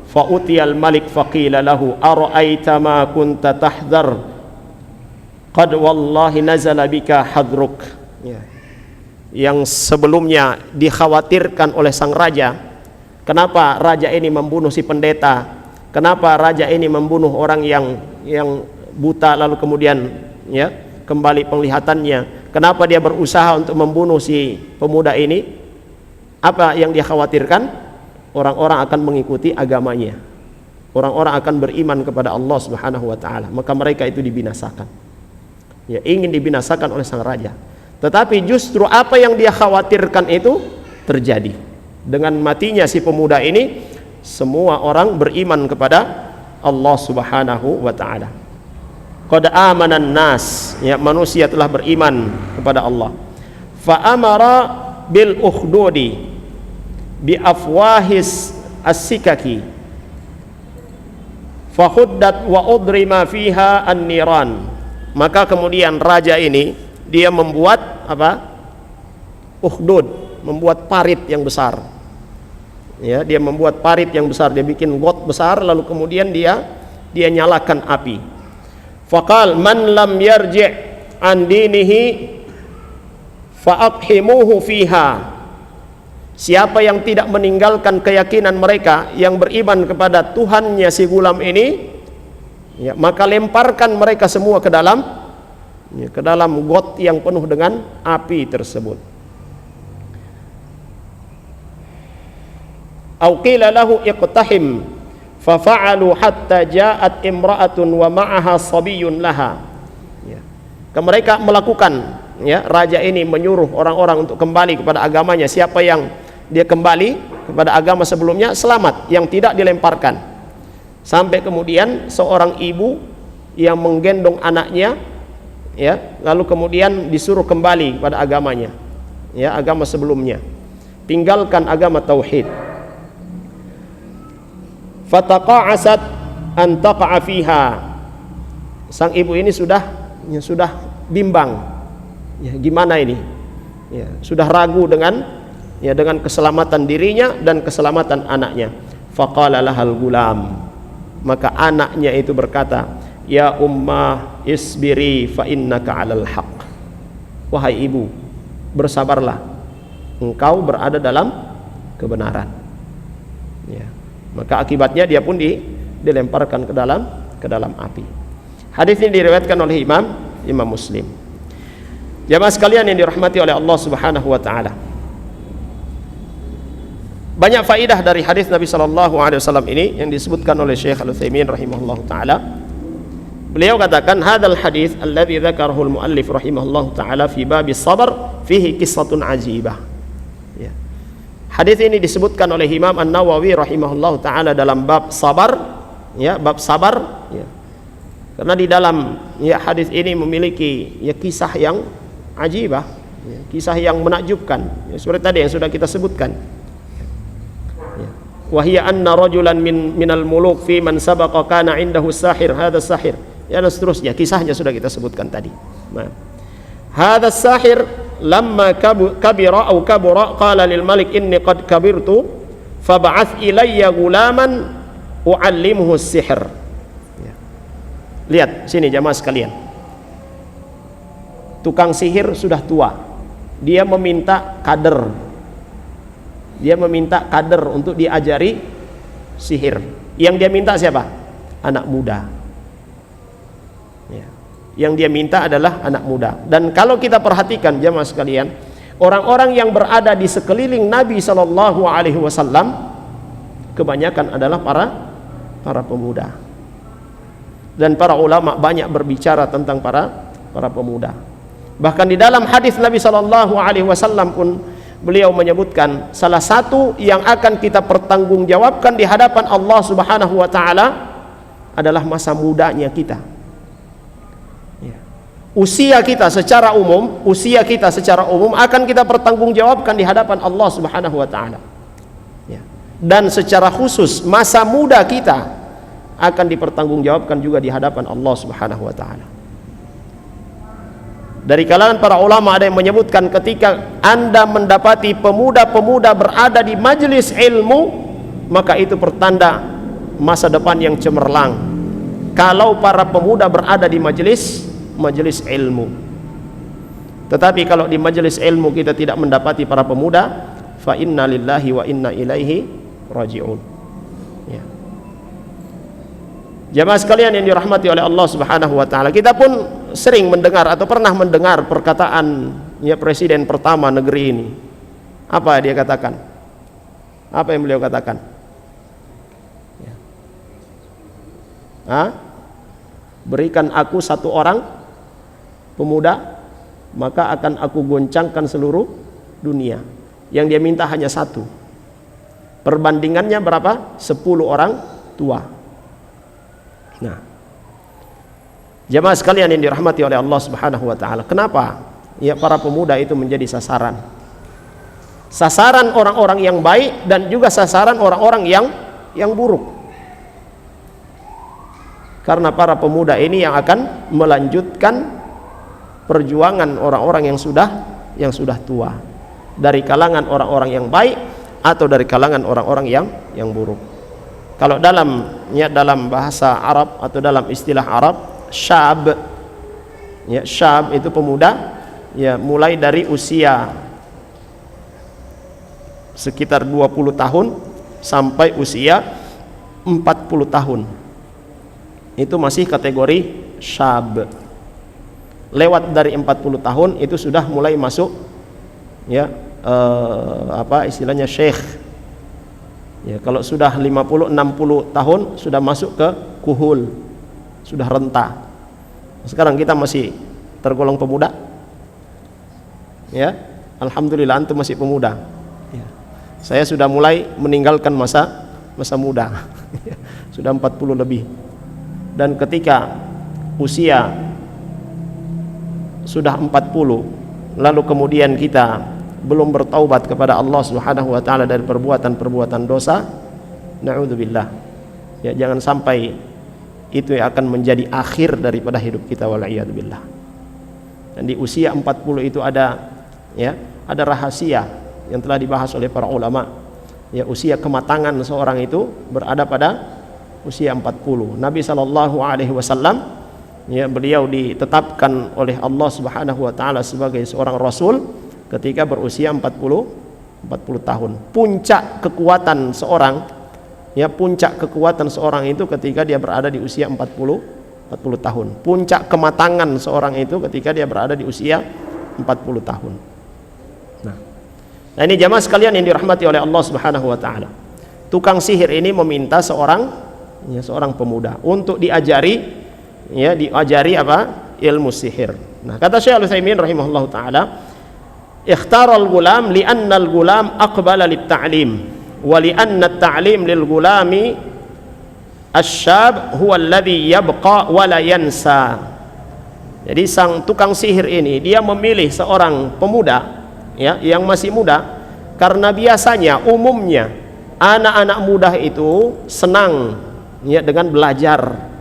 Fa utiyal malik faqila lahu ara'aita ma kunta tahdhar qad wallahi nazala bika hadruk, ya, yang sebelumnya dikhawatirkan oleh sang raja. Kenapa raja ini membunuh si pendeta? Kenapa raja ini membunuh orang yang buta lalu kemudian, ya, kembali penglihatannya? Kenapa dia berusaha untuk membunuh si pemuda ini? Apa yang dia khawatirkan? Orang-orang akan mengikuti agamanya. orang-orang akan beriman kepada Allah Subhanahu wa taala, maka mereka itu dibinasakan. Ya, ingin dibinasakan oleh sang raja. Tetapi justru apa yang dia khawatirkan itu terjadi. Dengan matinya si pemuda ini, semua orang beriman kepada Allah Subhanahu wa taala. Qad amanan nas, ya, manusia telah beriman kepada Allah. Fa amara bil ukhdudi bi afwahis as-sikaki fa khuddat wa udrima fiha an-niran. Maka kemudian raja ini dia membuat apa? Ukhdud, membuat parit yang besar. Ya, dia membuat parit yang besar, dia bikin got besar, lalu kemudian dia nyalakan api. Faqal man lam yarji' an dinihi fa aqhimuhu fiha. Siapa yang tidak meninggalkan keyakinan mereka, yang beriman kepada Tuhannya si gulam ini, ya, maka lemparkan mereka semua ke dalam got yang penuh dengan api tersebut. Au qila lahu iqtahim fa fa'alu hatta ja'at imra'atun wa ma'aha sabiyyun laha. Ya. Mereka melakukan, ya, raja ini menyuruh orang-orang untuk kembali kepada agamanya. Siapa yang dia kembali kepada agama sebelumnya selamat, yang tidak dilemparkan. Sampai kemudian seorang ibu yang menggendong anaknya, ya, lalu kemudian disuruh kembali pada agamanya, ya, agama sebelumnya, tinggalkan agama tauhid. Fataqa'asat an taqa'a fiha. Sang ibu ini sudah bimbang, ya, gimana ini, ya, sudah ragu dengan keselamatan dirinya dan keselamatan anaknya. Faqala lahal gulam, maka anaknya itu berkata, ya ummah isbiri fa innaka 'alal haq. Wahai ibu, bersabarlah, engkau berada dalam kebenaran. Ya. Maka akibatnya dia pun dilemparkan ke dalam api. Hadis ini diriwayatkan oleh Imam Muslim. Jamaah sekalian yang dirahmati oleh Allah Subhanahu wa taala. Banyak faidah dari hadis Nabi sallallahu alaihi wasallam ini yang disebutkan oleh Syekh Al-Utsaimin rahimahullahu taala. Beliau katakan, hadzal hadis alladzi dzakarahu al-muallif rahimahullahu taala fi bab as-sabr fihi qissatun ajibah. Ya. Hadis ini disebutkan oleh Imam An-Nawawi rahimahullahu taala dalam bab sabar, ya, bab sabar, ya. Karena di dalam, ya, hadis ini memiliki, ya, kisah yang ajibah, ya, kisah yang menakjubkan, ya, seperti tadi yang sudah kita sebutkan. Wa hiya anna rajulan minal muluk fi man sabaqa kana indahu sahir, hadha sahir, ya, dan seterusnya, kisahnya sudah kita sebutkan tadi. Nah, hadha sahir lamma kabira au kabura qala lil malik inni qad kabirtu fab'ath ilayya gulaman u'allimuhu as-sihr. Ya. Lihat sini jamaah sekalian, tukang sihir sudah tua, dia meminta kader untuk diajari sihir. Yang dia minta siapa? Anak muda. Ya. Yang dia minta adalah anak muda. Dan kalau kita perhatikan jamaah sekalian, orang-orang yang berada di sekeliling Nabi sallallahu alaihi wasallam kebanyakan adalah para pemuda. Dan para ulama banyak berbicara tentang para pemuda. Bahkan di dalam hadis Nabi sallallahu alaihi wasallam pun beliau menyebutkan salah satu yang akan kita pertanggungjawabkan di hadapan Allah Subhanahu wa taala adalah masa mudanya kita. Usia kita secara umum akan kita pertanggungjawabkan di hadapan Allah Subhanahu wa taala. Ya. Dan secara khusus masa muda kita akan dipertanggungjawabkan juga di hadapan Allah Subhanahu wa taala. Dari kalangan para ulama ada yang menyebutkan ketika Anda mendapati pemuda-pemuda berada di majelis ilmu, maka itu pertanda masa depan yang cemerlang. Kalau para pemuda berada di majelis ilmu. Tetapi kalau di majelis ilmu kita tidak mendapati para pemuda, fa inna lillahi wa inna ilaihi raji'un. Ya. Jamaah sekalian yang dirahmati oleh Allah Subhanahu wa taala, kita pun sering mendengar atau pernah mendengar perkataan, ya, presiden pertama negeri ini. Apa dia katakan? Apa yang beliau katakan? Ya. berikan aku satu orang pemuda, maka akan aku goncangkan seluruh dunia. Yang dia minta hanya satu. Perbandingannya berapa? 10 orang tua. Nah, jamaah sekalian yang dirahmati oleh Allah Subhanahu wa taala, kenapa ya para pemuda itu menjadi sasaran? Sasaran orang-orang yang baik dan juga sasaran orang-orang yang buruk. Karena para pemuda ini yang akan melanjutkan perjuangan orang-orang yang sudah tua, dari kalangan orang-orang yang baik atau dari kalangan orang-orang yang buruk. Kalau dalam bahasa Arab atau dalam istilah Arab, syab, ya, syab itu pemuda, ya, mulai dari usia sekitar 20 tahun sampai usia 40 tahun. Itu masih kategori syab. Lewat dari 40 tahun itu sudah mulai masuk, ya, istilahnya syekh. Ya, kalau sudah 50-60 tahun sudah masuk ke kuhul, sudah renta. Sekarang kita masih tergolong pemuda, ya, alhamdulillah antum masih pemuda. Ya. Saya sudah mulai meninggalkan masa muda, sudah 40 lebih. Dan ketika usia sudah 40, lalu kemudian kita belum bertaubat kepada Allah Subhanahu wa taala dari perbuatan-perbuatan dosa, na'udzubillah. Ya, jangan sampai itu yang akan menjadi akhir daripada hidup kita, wal'iyadzubillah. Dan di usia 40 itu ada rahasia yang telah dibahas oleh para ulama. Ya, usia kematangan seorang itu berada pada usia 40. Nabi sallallahu alaihi wasallam, ya, beliau ditetapkan oleh Allah Subhanahu wa taala sebagai seorang rasul ketika berusia 40 tahun. Puncak kekuatan seorang, ya, puncak kekuatan seorang itu ketika dia berada di usia 40 tahun. Puncak kematangan seorang itu ketika dia berada di usia 40 tahun. Nah, ini jamaah sekalian yang dirahmati oleh Allah Subhanahu wa taala. Tukang sihir ini meminta seorang pemuda untuk diajari apa? Ilmu sihir. Nah, kata Syekh Al-Utsaimin rahimahullahu taala, ikhtar al-gulam li'anna al-gulam aqbala lit-ta'lim wa li'anna at-ta'lim lil-gulami asy-syab huwa alladhi yabqa wa la yansa. Jadi sang tukang sihir ini dia memilih seorang pemuda, ya, yang masih muda, karena biasanya umumnya anak-anak muda itu senang, ya, dengan belajar.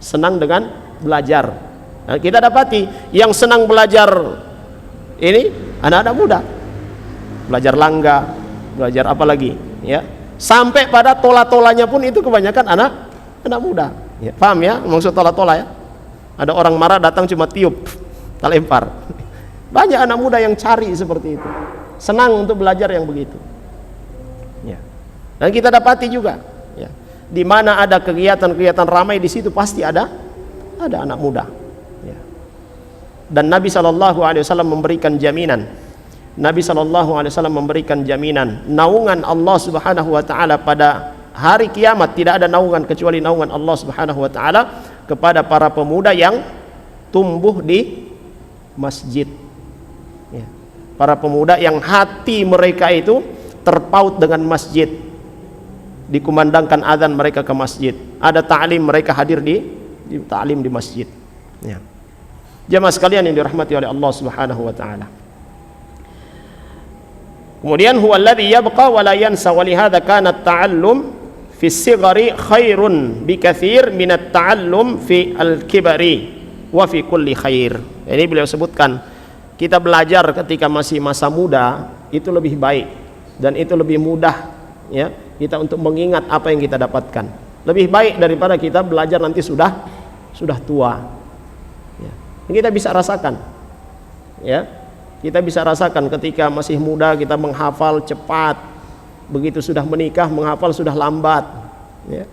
Senang dengan belajar. Nah, kita dapati yang senang belajar ini anak-anak muda. Belajar langga, belajar apa lagi, ya. Sampai pada tola-tolanya pun itu kebanyakan anak muda. Ya, paham ya maksud tola-tola, ya? Ada orang marah datang cuma tiup, tak lempar. Banyak anak muda yang cari seperti itu. Senang untuk belajar yang begitu. Ya. Dan kita dapati juga, ya, di mana ada kegiatan-kegiatan ramai di situ pasti ada anak muda. Ya. Dan Nabi SAW memberikan jaminan. Nabi SAW memberikan jaminan naungan Allah Subhanahu wa taala pada hari kiamat. Tidak ada naungan kecuali naungan Allah Subhanahu wa taala kepada para pemuda yang tumbuh di masjid. Ya. Para pemuda yang hati mereka itu terpaut dengan masjid. Dikumandangkan azan mereka ke masjid. Ada ta'lim mereka hadir di ta'lim di masjid. Ya. Jamaah sekalian yang dirahmati oleh Allah Subhanahu wa taala. Kemudian huwa alladhi yabqa wa la yansa wa li hadza kana at-ta'allum fi as-sighari khairun bi katsir min at-ta'allum fi al-kibari wa fi kulli khair. Ini beliau sebutkan, kita belajar ketika masih masa muda itu lebih baik dan itu lebih mudah, ya, kita untuk mengingat apa yang kita dapatkan. Lebih baik daripada kita belajar nanti sudah tua. Ya. Kita bisa rasakan, ya, kita bisa rasakan ketika masih muda kita menghafal cepat, begitu sudah menikah menghafal sudah lambat. Ya.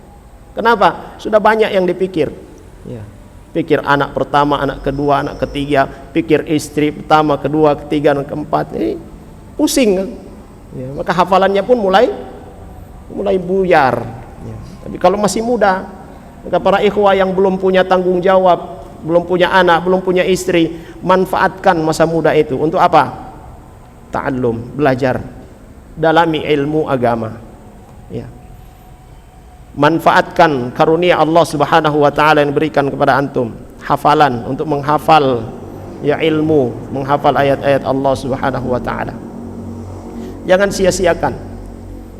Kenapa? Sudah banyak yang dipikir. Ya. Pikir anak pertama, anak kedua, anak ketiga, pikir istri pertama, kedua, ketiga, dan keempat. Ini pusing kan? Ya, maka hafalannya pun mulai buyar. Ya. Tapi kalau masih muda, Maka para ikhwah yang belum punya tanggung jawab, belum punya anak, belum punya istri, manfaatkan masa muda itu untuk apa? Ta'allum, belajar, dalami ilmu agama. Ya. Manfaatkan karunia Allah Subhanahu wa taala yang diberikan kepada antum, hafalan untuk menghafal ya ilmu, menghafal ayat-ayat Allah Subhanahu wa taala. Jangan sia-siakan.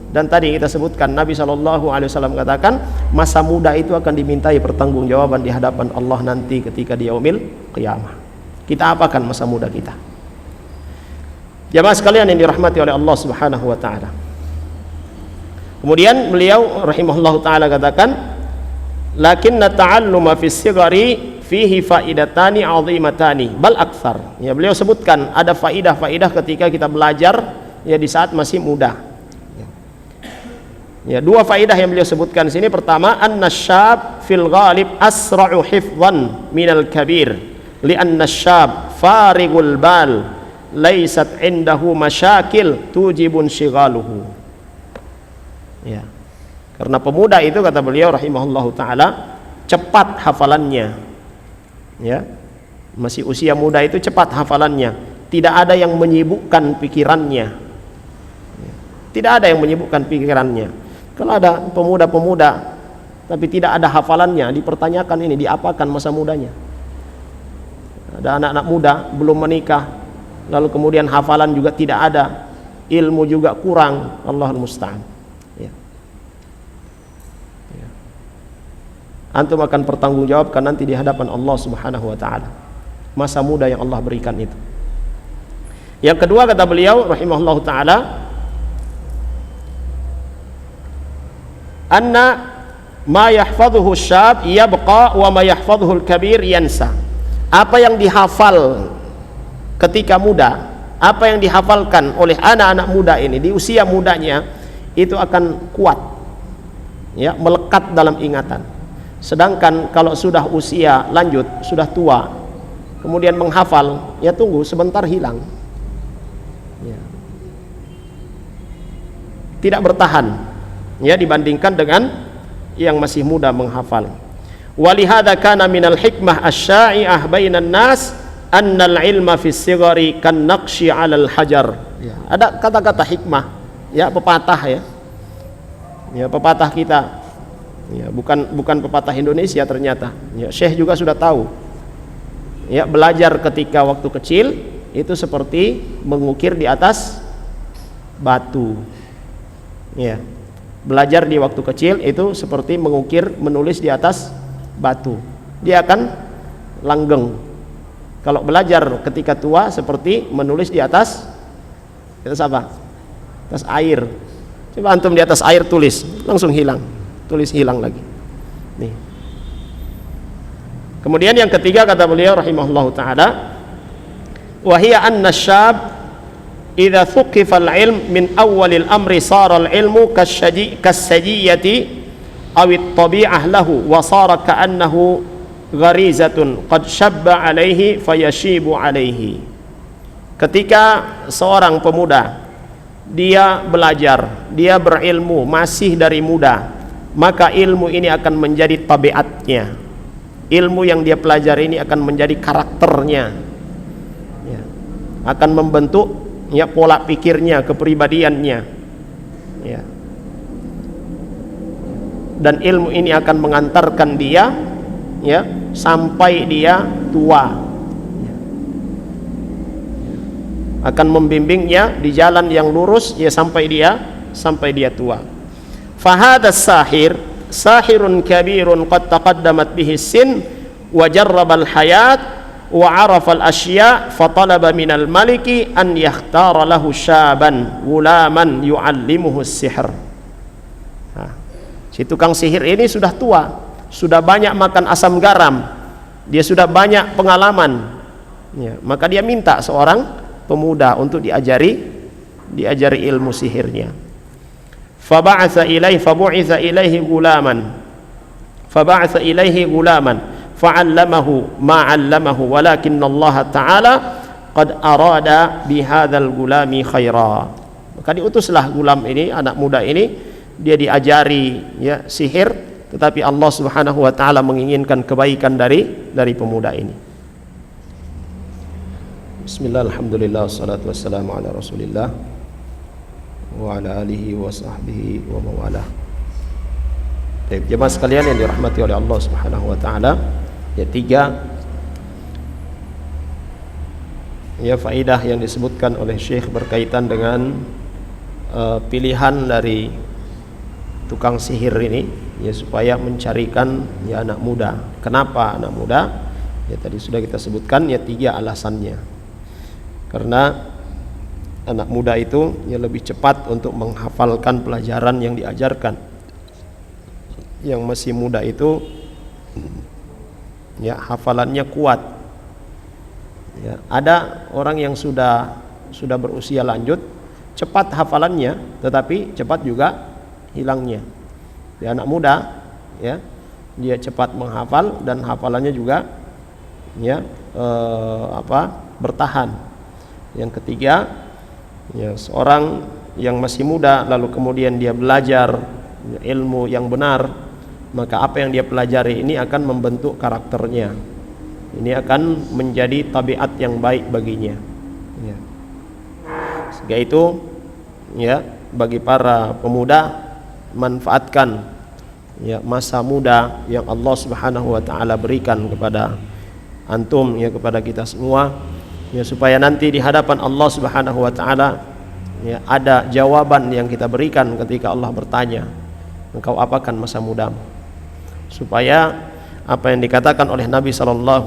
Dan tadi kita sebutkan Nabi SAW katakan masa muda itu akan dimintai pertanggungjawaban di hadapan Allah nanti ketika di yaumil qiyamah. Kita apakan masa muda kita? Jamaah sekalian yang dirahmati oleh Allah Subhanahu wa taala. Kemudian beliau rahimahullahu taala katakan, lakinna ta'alluma fis sigari fihi faidatani 'azimatani bal aktsar. Ya, beliau sebutkan ada faidah-faidah ketika kita belajar ya di saat masih muda. Ya, dua faidah yang beliau sebutkan di sini. Pertama, annasyab fil ghalib asra'u hifdhan minal kabir li'anna syab farigul bal laysat indahu masyakil tujibun syighaluhu. Ya. Karena pemuda itu kata beliau rahimahullahu taala cepat hafalannya. Ya. Masih usia muda itu cepat hafalannya, tidak ada yang menyibukkan pikirannya. Ya. Tidak ada yang menyibukkan pikirannya. Kalau ada pemuda-pemuda tapi tidak ada hafalannya, dipertanyakan ini diapakan masa mudanya. Ada anak-anak muda belum menikah, lalu kemudian hafalan juga tidak ada, ilmu juga kurang, Allahul musta'an. Ya. Ya. Antum akan pertanggungjawabkan nanti di hadapan Allah Subhanahu wa taala masa muda yang Allah berikan itu. Yang kedua kata beliau rahimahullahu taala, anna ma yahfadhuhu syab yabqa wa ma yahfadhuhu al-kabir yansa. Apa yang dihafal ketika muda, apa yang dihafalkan oleh anak-anak muda ini di usia mudanya itu akan kuat, ya, melekat dalam ingatan. Sedangkan kalau sudah usia lanjut, sudah tua, kemudian menghafal, ya tunggu sebentar hilang, ya. Tidak bertahan, ya, dibandingkan dengan yang masih muda menghafal. Walihada kana minal hikmah asy-syai'ah bainan nas annal ilma fis sigari kan naqshi 'alal hajar. Ya. Ada kata-kata hikmah, ya, pepatah, ya. Ya, pepatah kita. Ya, bukan pepatah Indonesia ternyata. Ya, Syekh juga sudah tahu. Ya, belajar ketika waktu kecil itu seperti mengukir di atas batu. Ya. Belajar di waktu kecil itu seperti mengukir, menulis di atas batu. Dia akan langgeng. Kalau belajar ketika tua seperti menulis di atas apa? Atas air. Coba antum di atas air tulis, langsung hilang. Tulis hilang lagi. Nih. Kemudian yang ketiga kata beliau rahimahullahu taala, wa hiya anna syab idza thuqifa al-ilm min awwalil amri sara al-ilmu kas-sajiyati aw at-tabi'ah lahu wa sara ka'annahu gharizatun qad shabba 'alaihi fayashibu 'alaihi. Ketika seorang pemuda dia belajar, dia berilmu masih dari muda, maka ilmu ini akan menjadi tabiatnya. Ilmu yang dia pelajari ini akan menjadi karakternya, ya. Akan membentuk, ya, pola pikirnya, kepribadiannya, ya. Dan ilmu ini akan mengantarkan dia, ya, sampai dia tua, ya. Akan membimbingnya di jalan yang lurus, ya, sampai dia tua. Fahada sahir sahirun kabirun qad taqaddamat bihi sin wa jarraba al-hayat wa arafa al-asya fa talaba min al-maliki an yakhtara lahu syaban gulaman yu'allimuhu as-sihr. Si tukang sihir ini sudah tua, sudah banyak makan asam garam, dia sudah banyak pengalaman, ya, maka dia minta seorang pemuda untuk diajari ilmu sihirnya. Faba'atha ilaihi gulaman fa'allamahu ma 'allamahu walakinna Allah ta'ala qad arada bihadzal gulami khaira. Maka diutuslah gulam ini, anak muda ini, dia diajari, ya, sihir, tetapi Allah Subhanahu wa taala menginginkan kebaikan dari pemuda ini. Bismillah, alhamdulillah, wassalatu wassalamu ala Rasulillah wa ala alihi wa sahbihi wa mawalah. Baik, jemaah sekalian yang dirahmati oleh Allah Subhanahu wa taala, ya, 3 ya faidah yang disebutkan oleh Syekh berkaitan dengan pilihan dari tukang sihir ini, ya, supaya mencarikan ya anak muda. Kenapa anak muda? Ya tadi sudah kita sebutkan, ya 3 alasannya. Karena anak muda itu ya lebih cepat untuk menghafalkan pelajaran yang diajarkan. Yang masih muda itu ya hafalannya kuat. Ya, ada orang yang sudah berusia lanjut, cepat hafalannya, tetapi cepat juga hilangnya. Di anak muda, ya, dia cepat menghafal dan hafalannya juga ya bertahan. Yang ketiga, ya, seorang yang masih muda lalu kemudian dia belajar ilmu yang benar, maka apa yang dia pelajari ini akan membentuk karakternya. Ini akan menjadi tabiat yang baik baginya. Ya. Sehingga itu, ya, bagi para pemuda, manfaatkan ya masa muda yang Allah Subhanahu wa taala berikan kepada antum, ya, kepada kita semua, ya, supaya nanti di hadapan Allah Subhanahu wa taala ya ada jawaban yang kita berikan ketika Allah bertanya, engkau apakan masa mudamu? Supaya apa yang dikatakan oleh Nabi SAW,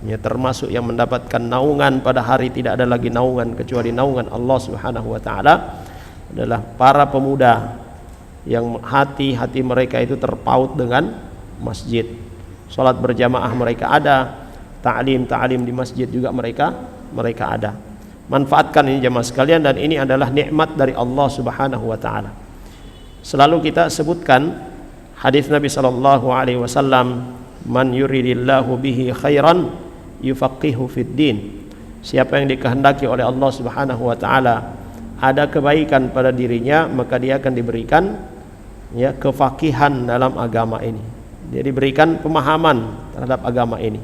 ya, termasuk yang mendapatkan naungan pada hari tidak ada lagi naungan kecuali naungan Allah Subhanahu wa taala, adalah para pemuda yang hati-hati mereka itu terpaut dengan masjid. Salat berjamaah mereka ada, ta'lim di masjid juga mereka ada. Manfaatkan ini jemaah sekalian, dan ini adalah nikmat dari Allah Subhanahu wa taala. Selalu kita sebutkan hadis Nabi sallallahu alaihi wasallam, man yuridillahu bihi khairan yufaqihu fid din. Siapa yang dikehendaki oleh Allah Subhanahu wa taala ada kebaikan pada dirinya, maka dia akan diberikan ya kefakihan dalam agama ini. Dia diberikan pemahaman terhadap agama ini.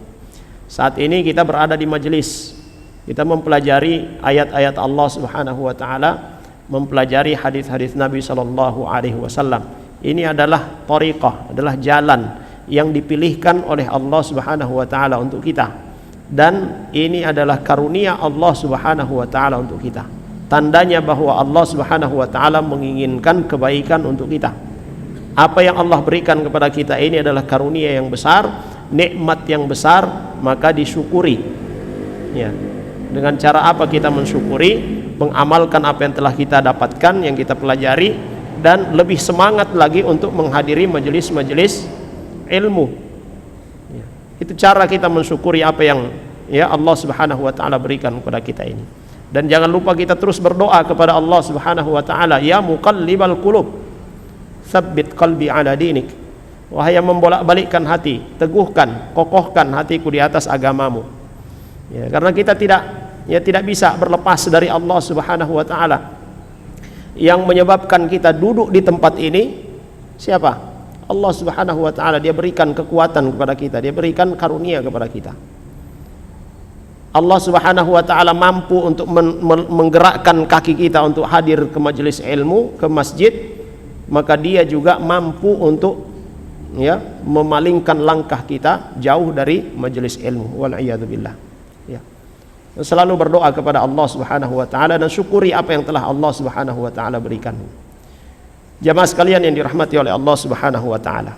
Saat ini kita berada di majelis, kita mempelajari ayat-ayat Allah Subhanahu wa taala, mempelajari hadis-hadis Nabi sallallahu alaihi wasallam. Ini adalah thariqah, adalah jalan yang dipilihkan oleh Allah Subhanahu wa taala untuk kita. Dan ini adalah karunia Allah Subhanahu wa taala untuk kita. Tandanya bahwa Allah Subhanahu wa taala menginginkan kebaikan untuk kita. Apa yang Allah berikan kepada kita ini adalah karunia yang besar, nikmat yang besar, maka disyukuri. Ya. Dengan cara apa kita mensyukuri? Mengamalkan apa yang telah kita dapatkan, yang kita pelajari, dan lebih semangat lagi untuk menghadiri majelis-majelis ilmu. Ya. Itu cara kita mensyukuri apa yang ya Allah Subhanahu wa taala berikan kepada kita ini. Dan jangan lupa kita terus berdoa kepada Allah Subhanahu wa taala, ya muqallibal qulub, tsabbit qalbi ala dinik. Wahai yang membolak-balikkan hati, teguhkan, kokohkan hatiku di atas agamamu. Ya, karena kita tidak bisa berlepas dari Allah Subhanahu wa taala. Yang menyebabkan kita duduk di tempat ini siapa? Allah Subhanahu wa taala. Dia berikan kekuatan kepada kita, dia berikan karunia kepada kita. Allah Subhanahu wa taala mampu untuk menggerakkan kaki kita untuk hadir ke majelis ilmu, ke masjid, maka dia juga mampu untuk ya memalingkan langkah kita jauh dari majelis ilmu. Wal iyadu billah. Ya. Selalu berdoa kepada Allah Subhanahu wa taala dan syukuri apa yang telah Allah Subhanahu wa taala berikan. Jamaah sekalian yang dirahmati oleh Allah Subhanahu wa taala.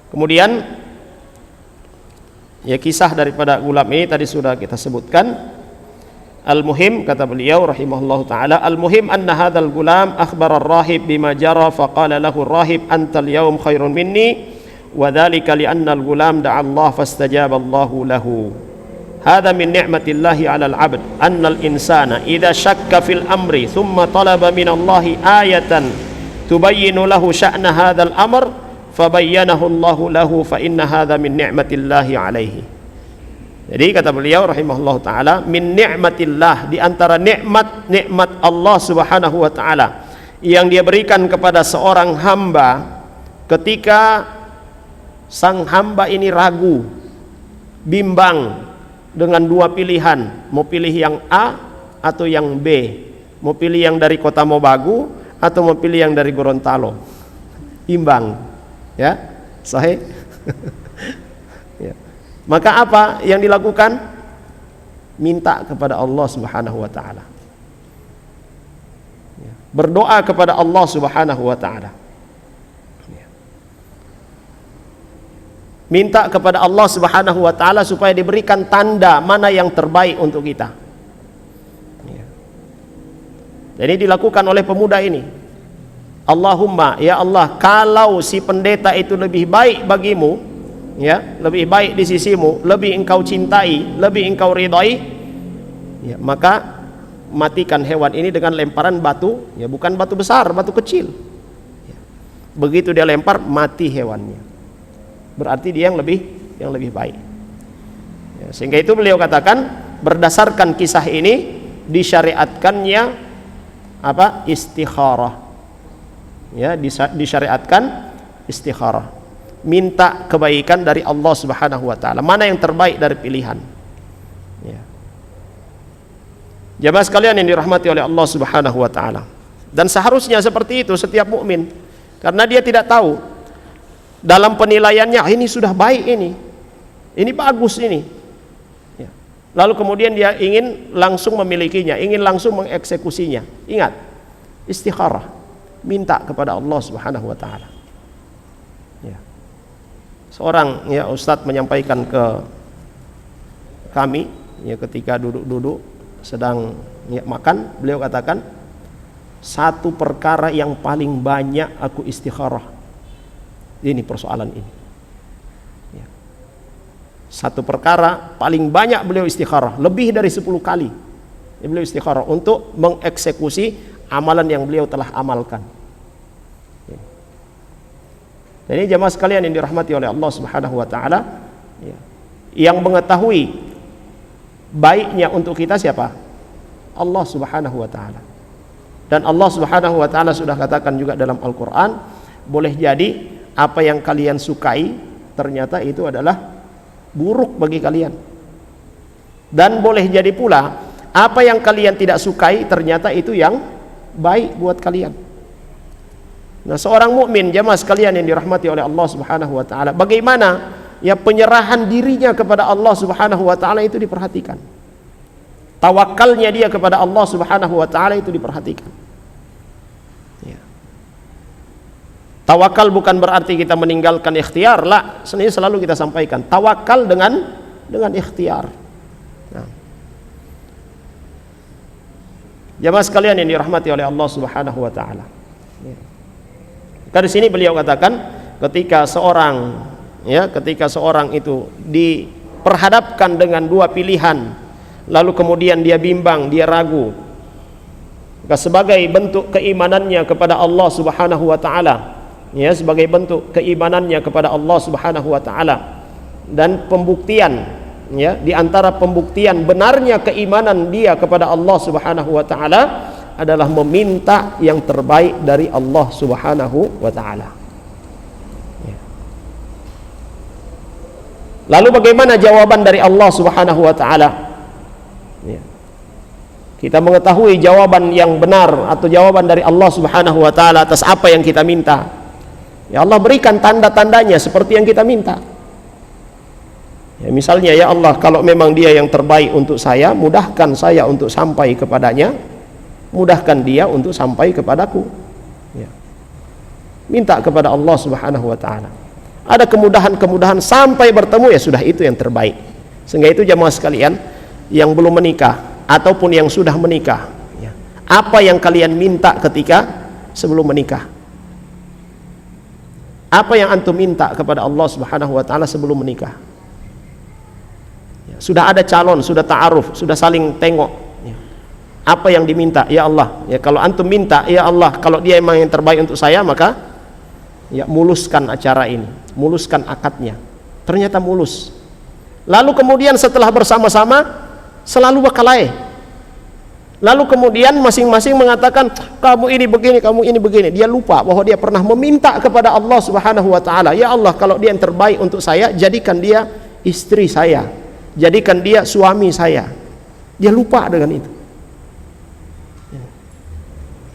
Kemudian ya kisah daripada gulam ini tadi sudah kita sebutkan. Al-muhim, kata beliau rahimahullahu taala, al-muhim anna hadzal gulam akhbara ar-rahib bima jara faqala lahu ar-rahib anta al-yawm khairun minni wa dzalika li anna al-gulam da'a Allah fastajaba Allahu lahu. هذا من نعمة الله على العبد أن الإنسان إذا شك في الأمر ثم طلب من الله آية تبين له شأن هذا الأمر فبينه الله له فإن هذا من نعمة الله عليه. Jadi kata beliau rahimahullah ta'ala, min ni'matillah, di antara nikmat Allah Subhanahu wa ta'ala yang dia berikan kepada seorang hamba ketika sang hamba ini ragu, bimbang dengan dua pilihan, mau pilih yang A atau yang B, mau pilih yang dari Kota Mobagu atau mau pilih yang dari Gorontalo, bimbang, ya, sahih. Ya. Maka apa yang dilakukan? Minta kepada Allah Subhanahu wa taala. Ya. Berdoa kepada Allah Subhanahu wa taala. Minta kepada Allah Subhanahu wa taala supaya diberikan tanda mana yang terbaik untuk kita. Jadi dilakukan oleh pemuda ini. Allahumma, ya Allah, kalau si pendeta itu lebih baik bagimu, ya, lebih baik di sisimu, lebih engkau cintai, lebih engkau ridhai, ya, maka matikan hewan ini dengan lemparan batu, ya, bukan batu besar, batu kecil. Ya. Begitu dia lempar, mati hewannya. Berarti dia yang lebih baik. Ya, sehingga itu beliau katakan berdasarkan kisah ini disyariatkannya apa? Istikharah. Ya, disyariatkan istikharah. Minta kebaikan dari Allah Subhanahu wa taala. Mana yang terbaik dari pilihan. Ya. Jamaah sekalian yang dirahmati oleh Allah Subhanahu wa taala. Dan seharusnya seperti itu setiap mukmin. Karena dia tidak tahu dalam penilaiannya, ini sudah baik, ini bagus ini. Ya. Lalu kemudian dia ingin langsung memilikinya, ingin langsung mengeksekusinya. Ingat, istikharah, minta kepada Allah Subhanahu wa taala. Ya. Seorang, ya, ustadz menyampaikan ke kami, ya, ketika duduk-duduk sedang, ya, makan, beliau katakan, satu perkara yang paling banyak aku istikharah. Ini persoalan ini. Ya. Satu perkara paling banyak beliau istikharah, lebih dari 10 kali. Ya, beliau istikharah untuk mengeksekusi amalan yang beliau telah amalkan. Ya. Jadi jamaah sekalian yang dirahmati oleh Allah Subhanahu wa taala, ya, yang mengetahui baiknya untuk kita siapa? Allah Subhanahu wa taala. Dan Allah Subhanahu wa taala sudah katakan juga dalam Al-Qur'an, boleh jadi apa yang kalian sukai ternyata itu adalah buruk bagi kalian. Dan boleh jadi pula apa yang kalian tidak sukai ternyata itu yang baik buat kalian. Nah, seorang mukmin jamaah sekalian yang dirahmati oleh Allah Subhanahu wa taala, bagaimana ya penyerahan dirinya kepada Allah Subhanahu wa taala itu diperhatikan. Tawakalnya dia kepada Allah Subhanahu wa taala itu diperhatikan. Tawakal bukan berarti kita meninggalkan ikhtiar, lah. Ini selalu kita sampaikan. Tawakal dengan ikhtiar. Nah. Jamaah sekalian yang dirahmati oleh Allah Subhanahu wa taala. Dari sini beliau katakan ketika seorang itu diperhadapkan dengan dua pilihan, lalu kemudian dia bimbang, dia ragu. Maka sebagai bentuk keimanannya kepada Allah Subhanahu wa taala, ya, sebagai bentuk keimanannya kepada Allah Subhanahu wa taala dan pembuktian, ya, di antara pembuktian benarnya keimanan dia kepada Allah Subhanahu wa taala adalah meminta yang terbaik dari Allah Subhanahu wa taala. Ya. Lalu bagaimana jawaban dari Allah Subhanahu wa taala? Ya. Kita mengetahui jawaban yang benar atau jawaban dari Allah Subhanahu wa taala atas apa yang kita minta. Ya Allah berikan tanda-tandanya seperti yang kita minta. Ya, misalnya, ya Allah, kalau memang dia yang terbaik untuk saya, mudahkan saya untuk sampai kepadanya, mudahkan dia untuk sampai kepadaku. Ya. Minta kepada Allah Subhanahu wa taala. Ada kemudahan-kemudahan sampai bertemu, ya sudah, itu yang terbaik. Sehingga itu jamaah sekalian yang belum menikah ataupun yang sudah menikah, ya, apa yang kalian minta ketika sebelum menikah? Apa yang antum minta kepada Allah Subhanahu wa taala sebelum menikah? Ya, sudah ada calon, sudah ta'aruf, sudah saling tengok. Ya. Apa yang diminta? Ya Allah, ya kalau antum minta, ya Allah, kalau dia memang yang terbaik untuk saya, maka ya muluskan acara ini, muluskan akadnya. Ternyata mulus. Lalu kemudian setelah bersama-sama selalu berkelahi. Lalu kemudian masing-masing mengatakan kamu ini begini, kamu ini begini. Dia lupa bahwa dia pernah meminta kepada Allah Subhanahu wa taala, "Ya Allah, kalau dia yang terbaik untuk saya, jadikan dia istri saya. Jadikan dia suami saya." Dia lupa dengan itu.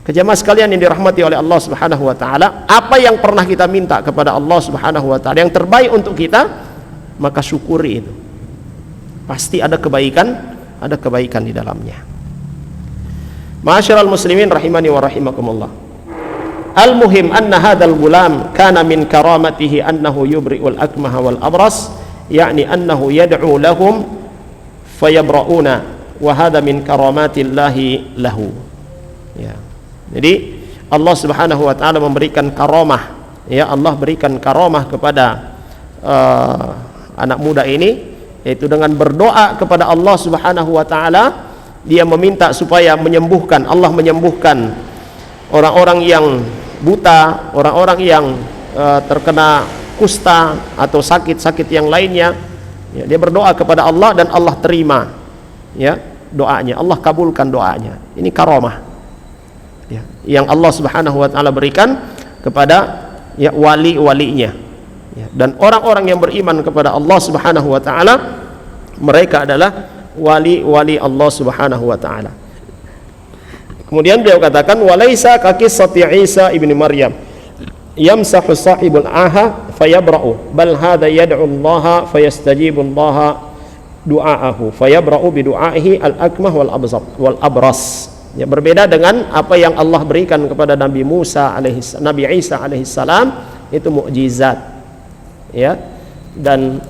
Jemaah sekalian yang dirahmati oleh Allah Subhanahu wa taala, apa yang pernah kita minta kepada Allah Subhanahu wa taala yang terbaik untuk kita, maka syukuri itu. Pasti ada kebaikan di dalamnya. Ma'asyiral muslimin rahimani wa rahimakumullah. Al-muhim anna hadzal gulam kana min karamatihi annahu yubri'ul akmaha wal abras, yakni annahu yad'u lahum fayabra'una, wa hadha min karamatillahi lahu. Ya. Jadi Allah Subhanahu wa taala memberikan karamah, ya, Allah berikan karamah kepada anak muda ini, yaitu dengan berdoa kepada Allah Subhanahu wa taala. Dia meminta supaya menyembuhkan, Allah menyembuhkan orang-orang yang buta, orang-orang yang terkena kusta atau sakit-sakit yang lainnya. Ya, dia berdoa kepada Allah dan Allah terima, ya, doanya, Allah kabulkan doanya. Ini karamah, ya, yang Allah Subhanahu wa taala berikan kepada, ya, wali-walinya, ya. Dan orang-orang yang beriman kepada Allah Subhanahu wa taala, mereka adalah wali-wali Allah Subhanahu wa taala. Kemudian beliau katakan, walaisa ka qissati Isa ibni Maryam yamsahu sahibul aha fayabra'u, bal hadha yad'u Allah fayastajibu Allah du'aahu fayabra'u bi du'aihi al-akmah wal abras. Ya, berbeda dengan apa yang Allah berikan kepada Nabi Isa alaihissalam, itu mukjizat, ya. Dan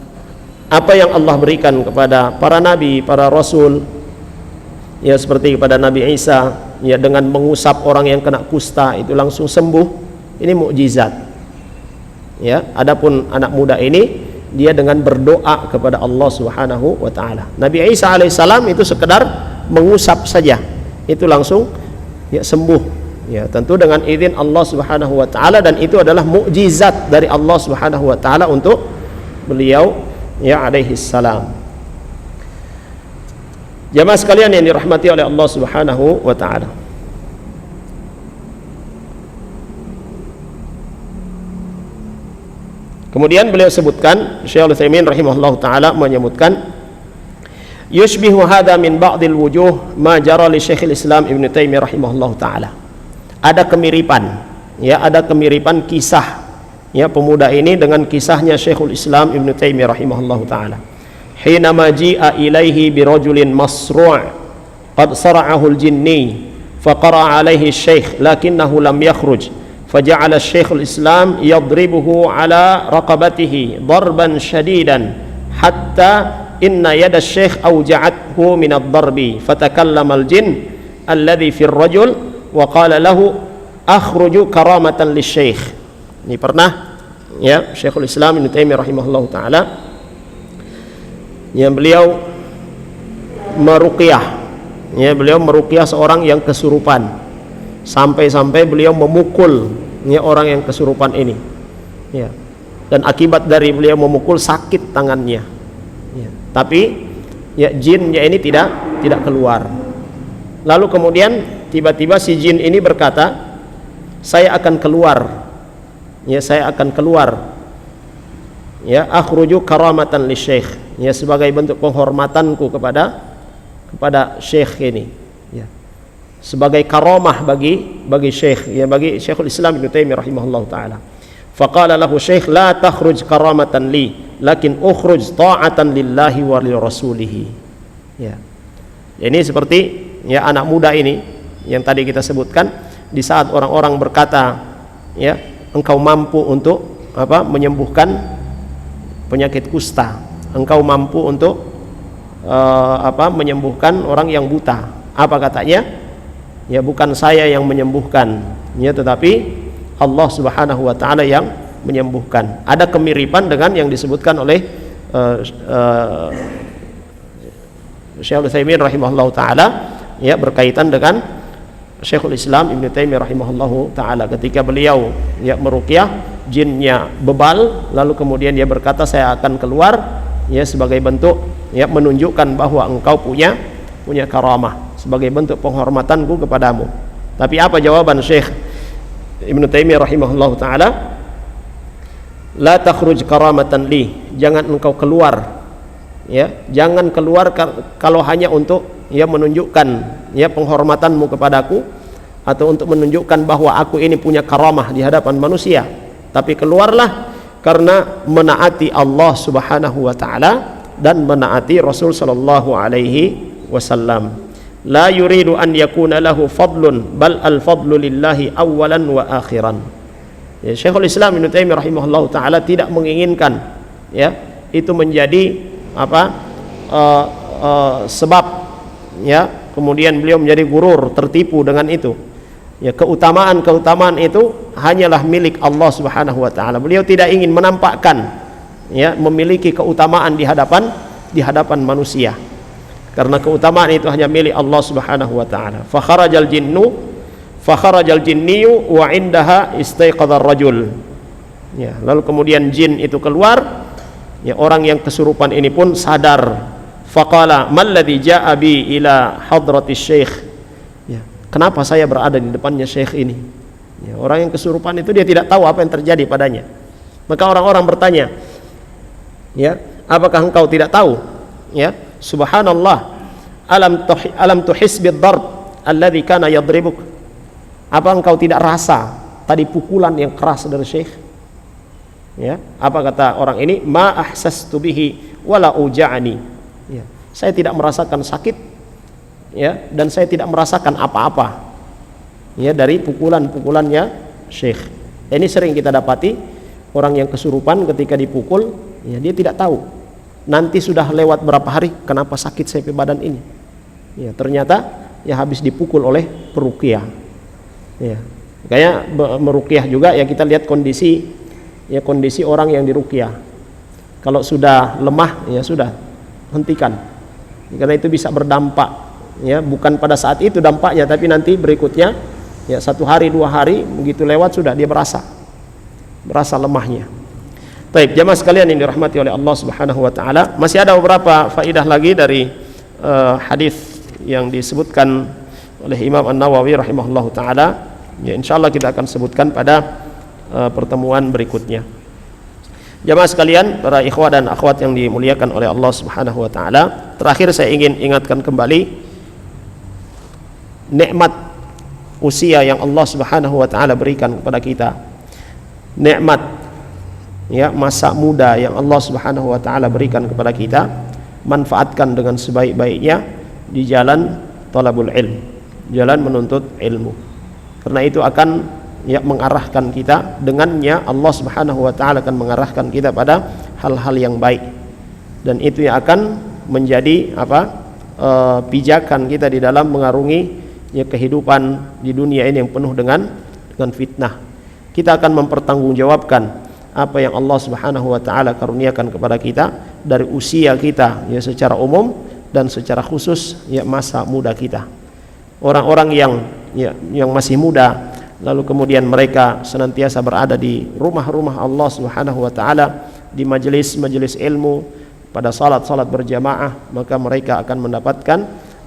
apa yang Allah berikan kepada para nabi, para rasul, ya, seperti kepada Nabi Isa, ya, dengan mengusap orang yang kena kusta itu langsung sembuh, ini mukjizat, ya. Adapun anak muda ini, dia dengan berdoa kepada Allah Subhanahu wa taala. Nabi Isa alaihissalam itu sekedar mengusap saja, itu langsung, ya, sembuh, ya, tentu dengan izin Allah Subhanahu wa taala, dan itu adalah mukjizat dari Allah Subhanahu wa taala untuk beliau, ya, alaihi salam. Jamaah sekalian yang dirahmati oleh Allah Subhanahu wa taala, kemudian beliau sebutkan, Syekh Al-Utsaimin rahimahullah taala menyebutkan, yushbihu hadha min ba'dil wujuh ma jara li Syekhul Islam Ibnu Taimiyah rahimahullah taala. Ada kemiripan, ya, ada kemiripan kisah, ya, pemuda ini dengan kisahnya Syekhul Islam Ibnu Taimiyah rahimahullahu taala. Hina ma ji'a ilaihi bi rajulin masru' qad sara'ahu al-jinni faqara alaihi syekh lakinnahu lam yakhruj faja'ala Syekhul Islam yadribuhu ala raqabatihi darban shadidan hatta inna yada syekh awja'athu min ad-darbi fatakallama al-jinn alladhi fi ar-rajul wa qala lahu akhruju karamatan lisyekh. Ini pernah, ya, Syekhul Islam Ibnu Taimiyah rahimahullah taala, yang beliau meruqyah, ya, beliau meruqyah seorang yang kesurupan, sampai-sampai beliau memukul, ya, orang yang kesurupan ini, ya, dan akibat dari beliau memukul sakit tangannya, ya. Tapi, ya, jinnya ini tidak keluar. Lalu kemudian tiba-tiba si jin ini berkata, saya akan keluar, ya, saya akan keluar, ya, akhruju karamatan lisyekh, ya, sebagai bentuk penghormatanku kepada syekh ini, ya, sebagai karamah bagi syekh, ya, bagi Syekhul Islam Ibnu Taimiyah rahimahullah taala. Faqala lahu syekh, la takhruj karamatan li, lakin ukhruj ta'atan lillahi wa li rasulih. Ya. Ini seperti, ya, anak muda ini yang tadi kita sebutkan, di saat orang-orang berkata, ya, engkau mampu untuk menyembuhkan penyakit kusta, engkau mampu untuk menyembuhkan orang yang buta. Apa katanya? Ya, bukan saya yang menyembuhkan, ya, tetapi Allah Subhanahu wa taala yang menyembuhkan. Ada kemiripan dengan yang disebutkan oleh Syekh Al-Utsaimin rahimahullahu taala, ya, berkaitan dengan Syekhul Islam Ibnu Taimiyah rahimahullahu taala ketika beliau, ya, meruqyah, jinnya bebal, lalu kemudian dia berkata, saya akan keluar, ya, sebagai bentuk, ya, menunjukkan bahwa engkau punya karamah. sebagai bentuk penghormatanku kepadamu. Tapi apa jawaban Syekh Ibnu Taimiyah rahimahullahu taala? La takhruj karamatan li, jangan engkau keluar, ya, jangan keluar kalau hanya untuk ya menunjukkan ya penghormatanmu kepadaku atau untuk menunjukkan bahwa aku ini punya karamah di hadapan manusia, tapi keluarlah karena menaati Allah Subhanahu wa taala dan menaati Rasul sallallahu alaihi wasallam. La yuridu an yakuna lahu fadlun bal al fadlu lillahi awalan wa akhiran. Ya, Syekhul Islam Ibnu Taimiyah rahimahullahu taala tidak menginginkan ya itu menjadi apa sebab ya kemudian beliau menjadi gurur, tertipu dengan itu. Ya, keutamaan itu hanyalah milik Allah Subhanahu wa taala. Beliau tidak ingin menampakkan ya memiliki keutamaan di hadapan manusia. Karena keutamaan itu hanya milik Allah Subhanahu wa taala. Fa kharajal jinniyu wa indaha istaiqadhar rajul. Ya, lalu kemudian jin itu keluar, ya orang yang kesurupan ini pun sadar. Faqala malladzi jaa bi ila hadratis syekh. Ya, kenapa saya berada di depannya syekh ini? Ya, orang yang kesurupan itu dia tidak tahu apa yang terjadi padanya. Maka orang-orang bertanya, ya, apakah engkau tidak tahu? Ya, subhanallah, alam tuhis bid-darb alladzi kana yadribuk. Apa engkau tidak rasa tadi pukulan yang keras dari syekh? Ya, apa kata orang ini? Ma ahsastu bihi wala uja'ani. Ya, saya tidak merasakan sakit, ya, dan saya tidak merasakan apa-apa, ya, dari pukulan-pukulannya syekh. Ini sering kita dapati orang yang kesurupan ketika dipukul, ya, dia tidak tahu. Nanti sudah lewat berapa hari, kenapa sakit saya badan ini? Ya, ternyata ya habis dipukul oleh peruqyah. Ya, kayak meruqyah juga ya kita lihat kondisi orang yang diruqyah. Kalau sudah lemah ya sudah hentikan. Karena itu bisa berdampak ya bukan pada saat itu dampaknya tapi nanti berikutnya ya 1 hari 2 hari begitu lewat sudah dia berasa lemahnya. Baik, jamaah sekalian yang dirahmati oleh Allah Subhanahu wa taala, masih ada beberapa faedah lagi dari hadis yang disebutkan oleh Imam An-Nawawi rahimahullahu taala. Ya, insyaallah kita akan sebutkan pada pertemuan berikutnya. Jamaah sekalian, para ikhwah dan akhwat yang dimuliakan oleh Allah Subhanahu wa taala, terakhir saya ingin ingatkan kembali nikmat usia yang Allah Subhanahu wa taala berikan kepada kita. Nikmat ya masa muda yang Allah Subhanahu wa taala berikan kepada kita, manfaatkan dengan sebaik-baiknya di jalan talabul ilm, jalan menuntut ilmu. Karena itu akan ya mengarahkan kita, dengannya Allah Subhanahu wa taala akan mengarahkan kita pada hal-hal yang baik. Dan itu yang akan menjadi pijakan kita di dalam mengarungi ya kehidupan di dunia ini yang penuh dengan fitnah. Kita akan mempertanggungjawabkan apa yang Allah Subhanahu wa taala karuniakan kepada kita dari usia kita ya secara umum dan secara khusus ya masa muda kita. Orang-orang yang masih muda lalu kemudian mereka senantiasa berada di rumah-rumah Allah Subhanahu wa taala, di majelis-majelis ilmu, pada salat-salat berjamaah, maka mereka akan mendapatkan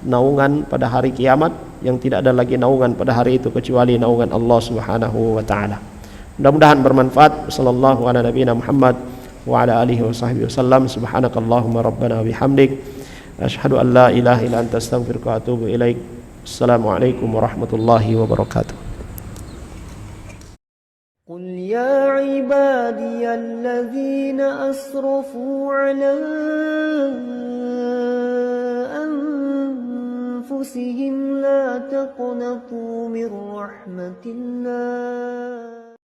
naungan pada hari kiamat yang tidak ada lagi naungan pada hari itu kecuali naungan Allah Subhanahu wa taala. Mudah-mudahan bermanfaat. Sallallahu ala nabiyina Muhammad wa ala alihi wa sahbihi wasallam. Subhanakallahumma rabbana wa bihamdik asyhadu an la ilaha illa anta astaghfiruka wa atubu ilaik. Assalamualaikum warahmatullahi wabarakatuh. قل يا عبادي الذين أسرفوا على أنفسهم لا تقنطوا من رحمة الله